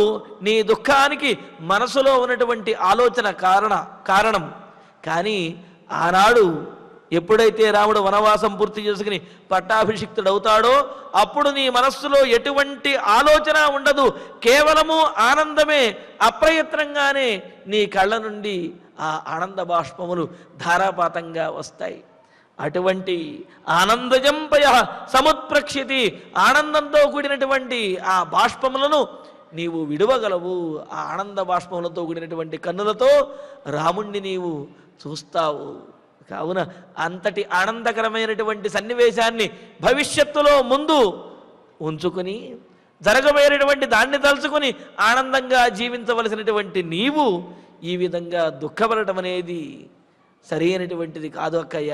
నీ దుఃఖానికి మనసులో ఉన్నటువంటి ఆలోచన కారణం. కానీ ఆనాడు ఎప్పుడైతే రాముడు వనవాసం పూర్తి చేసుకుని పట్టాభిషిక్తుడవుతాడో అప్పుడు నీ మనస్సులో ఎటువంటి ఆలోచన ఉండదు, కేవలము ఆనందమే. అప్రయత్నంగానే నీ కళ్ళ నుండి ఆ ఆనంద బాష్పములు ధారాపాతంగా వస్తాయి. అటువంటి ఆనందజం పయః సముత్ప్రక్ష్యతి, ఆనందంతో కూడినటువంటి ఆ బాష్పములను నీవు విడవగలవు. ఆ ఆనంద బాష్పములతో కూడినటువంటి కన్నులతో రాముణ్ణి నీవు చూస్తావు. కావున అంతటి ఆనందకరమైనటువంటి సన్నివేశాన్ని భవిష్యత్తులో ముందు ఉంచుకుని జరగబోయేటటువంటి దాన్ని తలుచుకుని ఆనందంగా జీవించవలసినటువంటి నీవు ఈ విధంగా దుఃఖపడటం అనేది సరైనటువంటిది కాదు అక్కయ్య.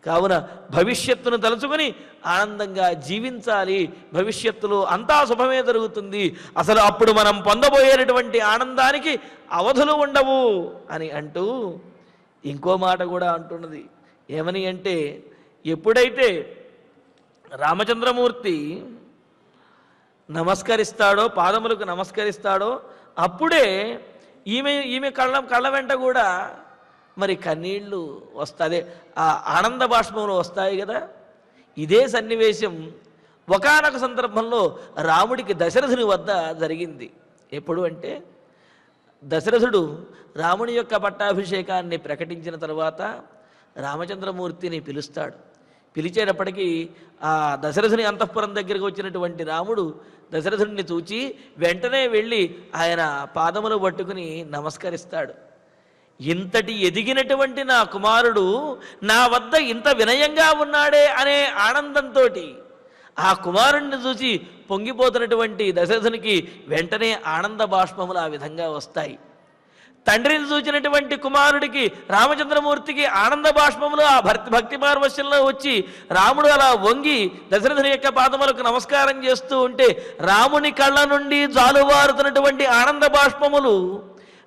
కావున భవిష్యత్తును తలుచుకుని ఆనందంగా జీవించాలి. భవిష్యత్తులో అంతా శుభమే జరుగుతుంది. అసలు అప్పుడు మనం పొందబోయేటటువంటి ఆనందానికి అవధులు ఉండవు అని అంటూ ఇంకో మాట కూడా అంటున్నది. ఏమని అంటే, ఎప్పుడైతే రామచంద్రమూర్తి నమస్కరిస్తాడో, పాదములకు నమస్కరిస్తాడో అప్పుడే ఈమె కళ్ళ వెంట కూడా మరి కన్నీళ్ళు వస్తాయి, ఆ ఆనంద బాష్పంలో వస్తాయి కదా. ఇదే సన్నివేశం ఒకానొక సందర్భంలో రాముడికి దశరథుని వద్ద జరిగింది. ఎప్పుడు అంటే దశరథుడు రాముని యొక్క పట్టాభిషేకాన్ని ప్రకటించిన తర్వాత రామచంద్రమూర్తిని పిలుస్తాడు. పిలిచేటప్పటికీ ఆ దశరథుని అంతఃపురం దగ్గరికి వచ్చినటువంటి రాముడు దశరథుడిని చూచి వెంటనే వెళ్ళి ఆయన పాదములు పట్టుకుని నమస్కరిస్తాడు. ఇంతటి ఎదిగినటువంటి నా కుమారుడు నా వద్ద ఇంత వినయంగా ఉన్నాడే అనే ఆనందంతో ఆ కుమారుణ్ణి చూసి పొంగిపోతున్నటువంటి దశరథునికి వెంటనే ఆనంద బాష్పములు ఆ విధంగా వస్తాయి. తండ్రిని చూచినటువంటి కుమారుడికి రామచంద్రమూర్తికి ఆనంద బాష్పములు ఆ భక్తి పార్వశ్యంలో వచ్చి రాముడు అలా వంగి దశరథుని యొక్క పాదములకు నమస్కారం చేస్తూ ఉంటే రాముని కళ్ళ నుండి జాలువారుతున్నటువంటి ఆనంద బాష్పములు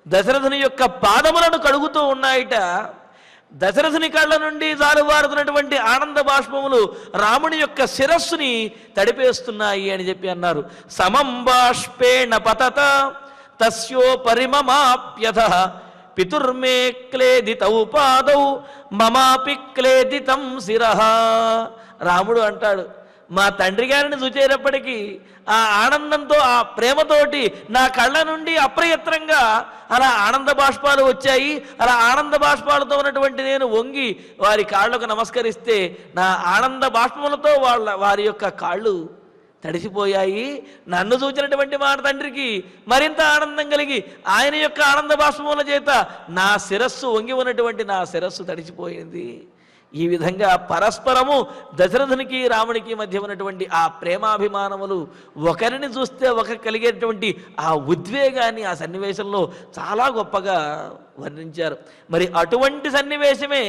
దశరథుని యొక్క పాదములను కడుగుతూ ఉన్నాయిట. దశరథుని కళ్ళ నుండి జాలువారుతున్నటువంటి ఆనంద బాష్పములు రాముని యొక్క శిరస్సుని తడిపేస్తున్నాయి అని చెప్పి అన్నారు. సమం బాష్పేణ పతత తస్యో పరిమమాప్యథ పితుర్మే క్లేదితౌ పాదౌ మమాపి క్లేదితం శిరః. రాముడు అంటాడు, మా తండ్రి గారిని చూచేటప్పటికీ ఆ ఆనందంతో ఆ ప్రేమతోటి నా కళ్ళ నుండి అప్రయత్నంగా అలా ఆనంద బాష్పాలు వచ్చాయి. అలా ఆనంద బాష్పాలతో ఉన్నటువంటి నేను వంగి వారి కాళ్ళకు నమస్కరిస్తే నా ఆనంద బాష్పములతో వారి యొక్క కాళ్ళు తడిసిపోయాయి. నన్ను చూచినటువంటి మా తండ్రికి మరింత ఆనందం కలిగి ఆయన యొక్క ఆనంద బాష్పముల చేత నా శిరస్సు వంగి ఉన్నటువంటి నా శిరస్సు తడిసిపోయింది. ఈ విధంగా పరస్పరము దశరథునికి రామునికి మధ్య ఉన్నటువంటి ఆ ప్రేమాభిమానములు ఒకరిని చూస్తే ఒకరికి కలిగేటువంటి ఆ ఉద్వేగాన్ని ఆ సన్నివేశంలో చాలా గొప్పగా వర్ణించారు. మరి అటువంటి సన్నివేశమే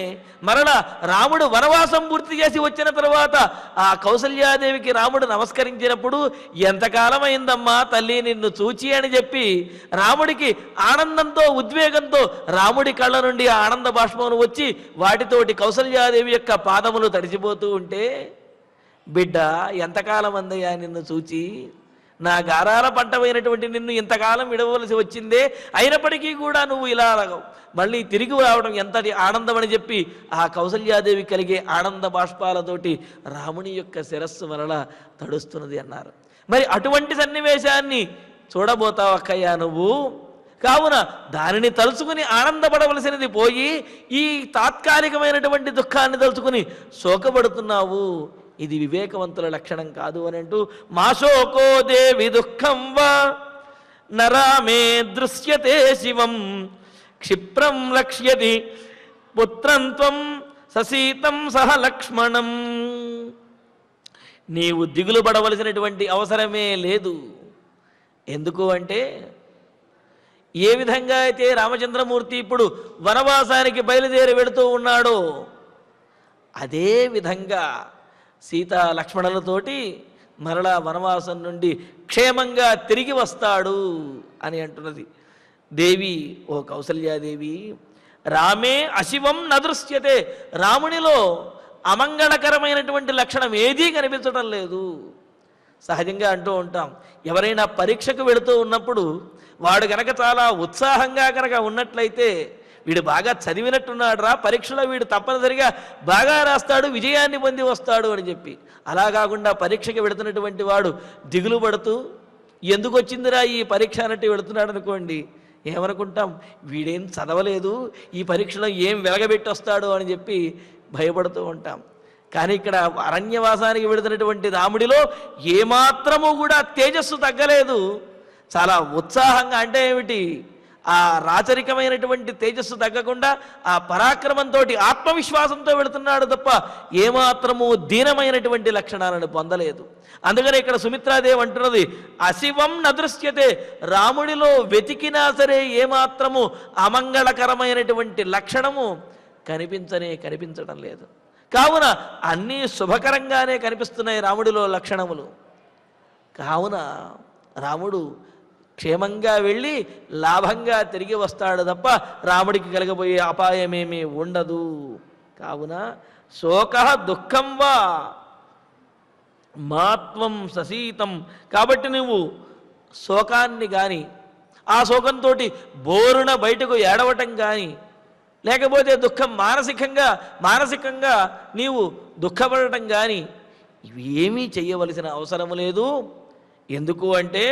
మరలా రాముడు వనవాసం పూర్తి చేసి వచ్చిన తర్వాత ఆ కౌసల్యాదేవికి రాముడు నమస్కరించినప్పుడు ఎంతకాలం అయిందమ్మా తల్లి నిన్ను చూచి అని చెప్పి రాముడికి ఆనందంతో ఉద్వేగంతో రాముడి కళ్ళ నుండి ఆ ఆనంద బాష్పములు వచ్చి వాటితోటి కౌసల్యాదేవి యొక్క పాదములు తడిసిపోతూ ఉంటే, బిడ్డ ఎంతకాలం అందయ్యా నిన్ను చూచి, నా గారాల పంటమైనటువంటి నిన్ను ఇంతకాలం విడవలసి వచ్చిందే, అయినప్పటికీ కూడా నువ్వు ఇలా మళ్ళీ తిరిగి రావడం ఎంతటి ఆనందం అని చెప్పి ఆ కౌసల్యాదేవి కలిగే ఆనంద బాష్పాలతోటి రాముని యొక్క శిరస్సు మరలా తడుస్తున్నది అన్నారు. మరి అటువంటి సన్నివేశాన్ని చూడబోతావు అక్కయ్యా నువ్వు. కావున దానిని తలుచుకుని ఆనందపడవలసినది పోయి ఈ తాత్కాలికమైనటువంటి దుఃఖాన్ని తలుచుకుని శోకపడుతున్నావు. ఇది వివేకవంతుల లక్షణం కాదు అని అంటూ మా శోకో దేవి దుఃఖం వా నరామే దృశ్యతే శివం క్షిప్రం లక్ష్యతి పుత్రం త్వం ససీతం సహ లక్ష్మణం. నీవు దిగులు పడవలసినటువంటి అవసరమే లేదు. ఎందుకు అంటే ఏ విధంగా అయితే రామచంద్రమూర్తి ఇప్పుడు వనవాసానికి బయలుదేరి వెళుతూ ఉన్నాడో అదే విధంగా సీతా లక్ష్మణులతోటి మరలా వనవాసం నుండి క్షేమంగా తిరిగి వస్తాడు అని అంటున్నది దేవి. ఓ కౌసల్యాదేవి, రామే అశివం నదృశ్యతే, రామునిలో అమంగళకరమైనటువంటి లక్షణం ఏదీ కనిపించడం లేదు. సహజంగా అంటూ ఉంటాం, ఎవరైనా పరీక్షకు వెళుతూ ఉన్నప్పుడు వాడు గనక చాలా ఉత్సాహంగా కనుక ఉన్నట్లయితే వీడు బాగా చదివినట్టున్నాడు రా, పరీక్షలో వీడు తప్పనిసరిగా బాగా రాస్తాడు, విజయాన్ని పొంది వస్తాడు అని చెప్పి. అలా కాకుండా పరీక్షకి వెళుతున్నటువంటి వాడు దిగులు పడుతూ ఎందుకు వచ్చిందిరా ఈ పరీక్ష అన్నట్టు వెళుతున్నాడు అనుకోండి, ఏమనుకుంటాం, వీడేం చదవలేదు, ఈ పరీక్షలో ఏం వెలగబెట్టి వస్తాడు అని చెప్పి భయపడుతూ ఉంటాం. కానీ ఇక్కడ అరణ్యవాసానికి వెళుతున్నటువంటి రాముడిలో ఏమాత్రము కూడా తేజస్సు తగ్గలేదు. చాలా ఉత్సాహంగా, అంటే ఏమిటి, ఆ రాచరికమైనటువంటి తేజస్సు తగ్గకుండా ఆ పరాక్రమంతో ఆత్మవిశ్వాసంతో వెళుతున్నాడు తప్ప ఏమాత్రము దీనమైనటువంటి లక్షణాలను పొందలేదు. అందుకని ఇక్కడ సుమిత్రాదేవి అంటున్నది, అశివం నదృశ్యతే, రాముడిలో వెతికినా సరే ఏమాత్రము అమంగళకరమైనటువంటి లక్షణము కనిపించడం లేదు. కావున అన్నీ శుభకరంగానే కనిపిస్తున్నాయి రాముడిలో లక్షణములు. కావున రాముడు క్షేమంగా వెళ్ళి లాభంగా తిరిగి వస్తాడు తప్ప రాముడికి కలగబోయే అపాయమేమీ ఉండదు. కావున శోక దుఃఖం వా మాత్వం ససీతం, కాబట్టి నువ్వు శోకాన్ని కానీ ఆ శోకంతో బోరున బయటకు ఏడవటం కానీ లేకపోతే దుఃఖం మానసికంగా నీవు దుఃఖపడటం కానీ ఇవి ఏమీ చెయ్యవలసిన అవసరం లేదు. ఎందుకు అంటే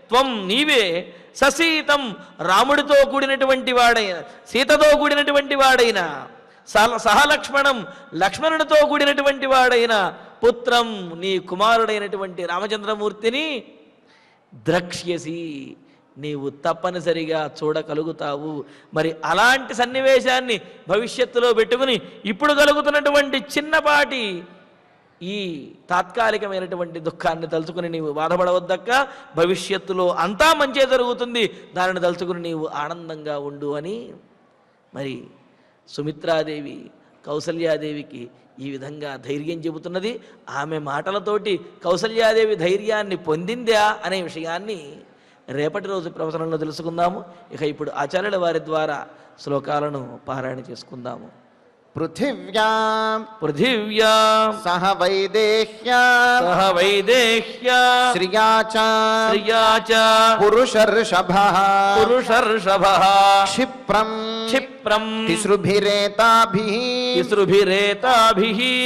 త్వం నీవే ససీతం రాముడితో కూడినటువంటి వాడైన, సీతతో కూడినటువంటి వాడైన, సహలక్ష్మణం లక్ష్మణుడితో కూడినటువంటి వాడైన, పుత్రం నీ కుమారుడైనటువంటి రామచంద్రమూర్తిని ద్రక్ష్యసి నీవు తప్పనిసరిగా చూడగలుగుతావు. మరి అలాంటి సన్నివేశాన్ని భవిష్యత్తులో పెట్టుకుని ఇప్పుడు కలుగుతున్నటువంటి చిన్నపాటి ఈ తాత్కాలికమైనటువంటి దుఃఖాన్ని తలుచుకుని నీవు బాధపడవద్దక్క, భవిష్యత్తులో అంతా మంచే జరుగుతుంది, దానిని తలుచుకుని నీవు ఆనందంగా ఉండు అని మరి సుమిత్రాదేవి కౌసల్యాదేవికి ఈ విధంగా ధైర్యం చెబుతున్నది. ఆమె మాటలతోటి కౌసల్యాదేవి ధైర్యాన్ని పొందిందా అనే విషయాన్ని రేపటి రోజు ప్రవచనంలో తెలుసుకుందాము. ఇక ఇప్పుడు ఆచార్యుల వారి ద్వారా శ్లోకాలను పారాయణ చేసుకుందాము. పృథివ్యా సహ వైదేహ్యా శ్రియా చ పురుషర్షభః క్షిప్రం తిసృభిరేతాభిః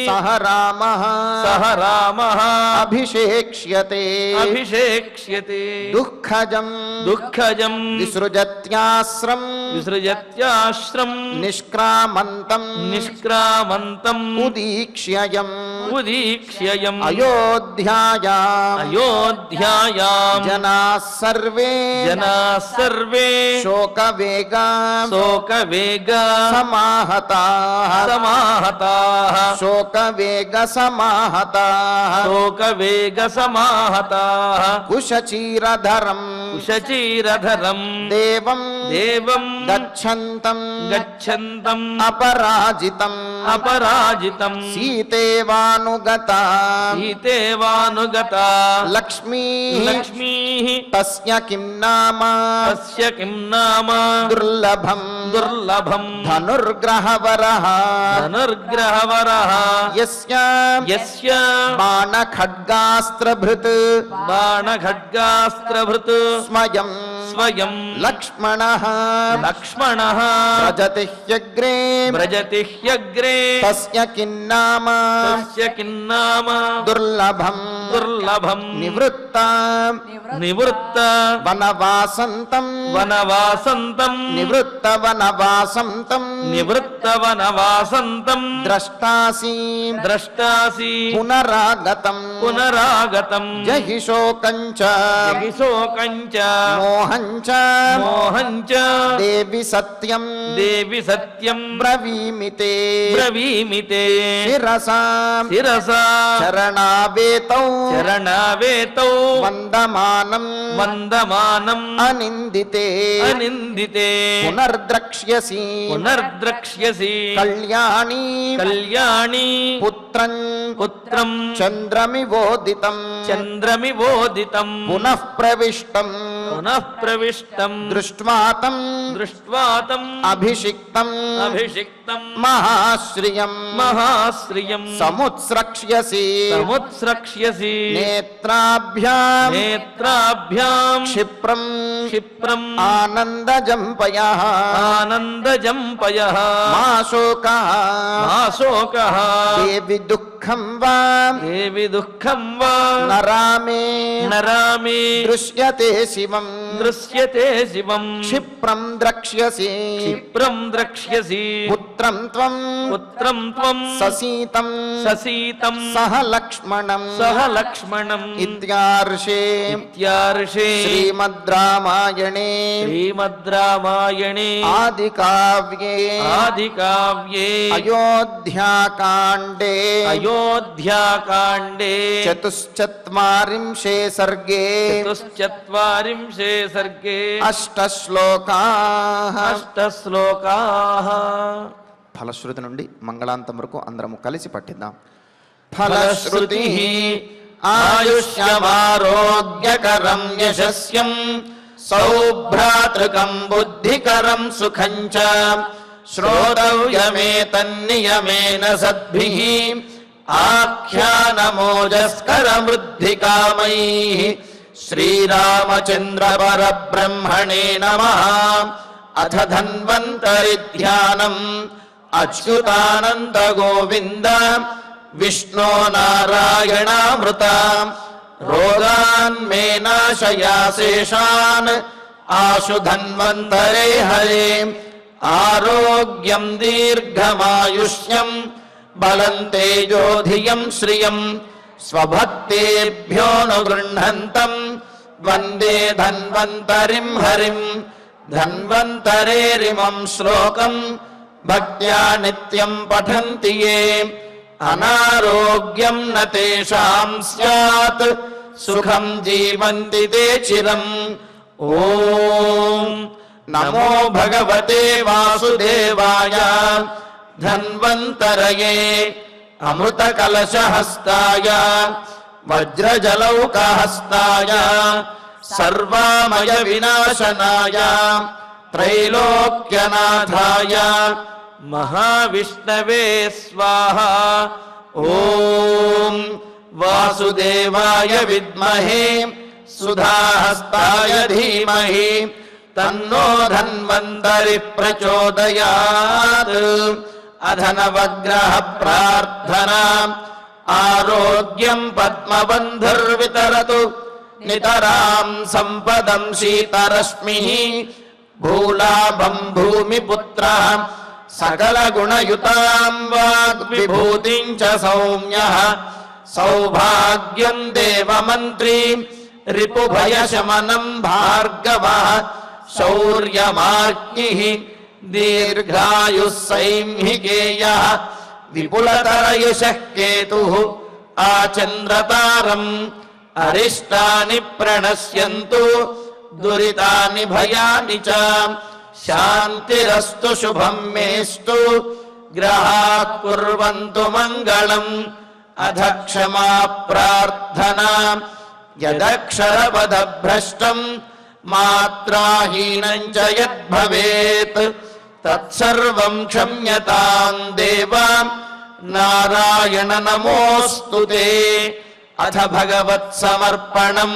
సహ రామః అభిషేక్ష్యతే దుఃఖజం విసృజత్యాశ్రం నిష్క్రామంతం ఉదీక్ష్యయం అయోధ్యాయాం జనాః సర్వే శోకవేగ సమాహతాః కుశచీరధరం దేవం గచ్చంతం అపరాజితం సీతేవానుగతా లక్ష్మీ తస్య కిం నామ దుర్లభం ధనుర్గ్రహవరః యస్య బాణఖడ్గాస్త్రభృత్ స్వయం లక్ష్మణః వ్రజతి హ్యగ్రే తస్య కిన్నామ దుర్లభం నివృత్త వనవాసంతం ద్రష్టాసి పునరాగతం జహి శోకంచ మోహంచ దేవి సత్యం బ్రవీమితే శిరసా శరణావేతౌ వందమానం అనిందితే పునర్ద్రక్ష్యసి కళ్యాణి పుత్రం చంద్రమివోదితం పునః ప్రవిష్టం దృష్ట్వాతం అభిషిక్తం మహాశ్రియం సముత్స్రక్ష్యసి నేత్రాభ్యాం క్షిప్రం ఆనందజంపయః మా శోకః దేవి దుఃఖం వా నరామే దృశ్యతే శివం క్షిప్రం ద్రక్ష్యసి పుత్రం త్వం ససీతం సహ లక్ష్మణం ఇత్యార్షే శ్రీమద్ రామాయణే ఆదికావ్యే అయోధ్యాకాండే చతుశ్చత్వారింశే సర్గే అష్టశ్లోకాః. ఫలశ్రుతి నుండి మంగళాంతం వరకు అందరము కలిసి పఠిద్దాం. ఫలశ్రుతి ఆయుష్యమారోగ్యకరం యశస్యం సౌభ్రాతృకం బుద్ధికరం సుఖం చ శ్రోతవ్యమేతన్నియమేన సద్భిః ఆఖ్యానమోజస్కరమృద్ధికామైః శ్రీరామచంద్ర పరబ్రహ్మణే నమః. అథ ధన్వంతరి ధ్యానం అచ్యుతానంద గోవింద విష్ణో నారాయణామృత రోగాన్ మే నాశయాశేషాన్ ఆశు ధన్వంతరే హరే ఆరోగ్యం దీర్ఘమాయుష్యం బలం తేజోధియం శ్రియం స్వభక్తేభ్యోనుగృహంతం వందే ధన్వంతరిం హరిం ధన్వంతరేరిమం శ్లోకం భక్త్యా నిత్యం పఠంతి యే అనారోగ్యం న తేషాం స్యాత్ సుఖం జీవంతి తే చిరం. ఓం నమో భగవతే వాసుదేవాయ ధన్వంతరయే అమృత కలశహస్తాయ వజ్రజలౌకహస్తాయ సర్వామయ వినాశనాయ త్రైలోక్యనాథాయ మహావిష్ణవే స్వాహ. ఓం వాసుదేవాయ విద్మహే సుధాహస్తాయ ధీమహి తన్నో ధన్వంతరి ప్రచోదయాత్. అధనవగ్రహ ప్రార్థనా ఆరోగ్యం పద్మబంధుర్వితరతు నితరాం సంపదం శీతరశ్మి భూలాభం భూమిపుత్ర సకల గుణయుతాం వాగ్విభూతిం చ సౌమ్యః సౌభాగ్యం దేవమంత్రీ రిపుభయశమనం భార్గవః శౌర్యమార్జ్ఞిః దీర్ఘాయుః సైంహికేయః విపులతరయశః కేతుః ఆచంద్రతారం అరిష్టాని ప్రణశ్యంతు దురితాని భయాని చ శాంతిరస్తు శుభం మేస్తు గ్రహాః కుర్వంతు మంగళం. అధ క్షమా ప్రార్థనా యదక్షరపదభ్రష్టం మాత్రాహీనం చ యద్భవేత్ తత్సర్వం క్షమ్యతాం దేవ నారాయణ నమోస్తుతే. అథ భగవత్సమర్పణం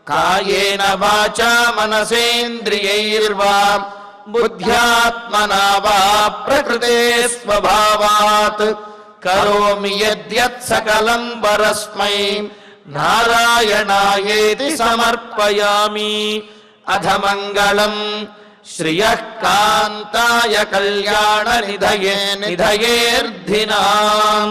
కాయేన వాచా మనసేంద్రియైర్వా బుద్ధ్యాత్మనా వా ప్రకృతే స్వభావాత్ కరోమి యద్యత్ సకలం పరస్మై నారాయణాయేతి సమర్పయామి. అథ మంగళం శ్రియః కాంతాయ కళ్యాణ నిధయేర్ధినాం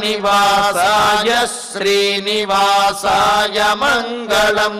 శ్రీవేంకటనివాసాయ శ్రీనివాసాయ మంగళం.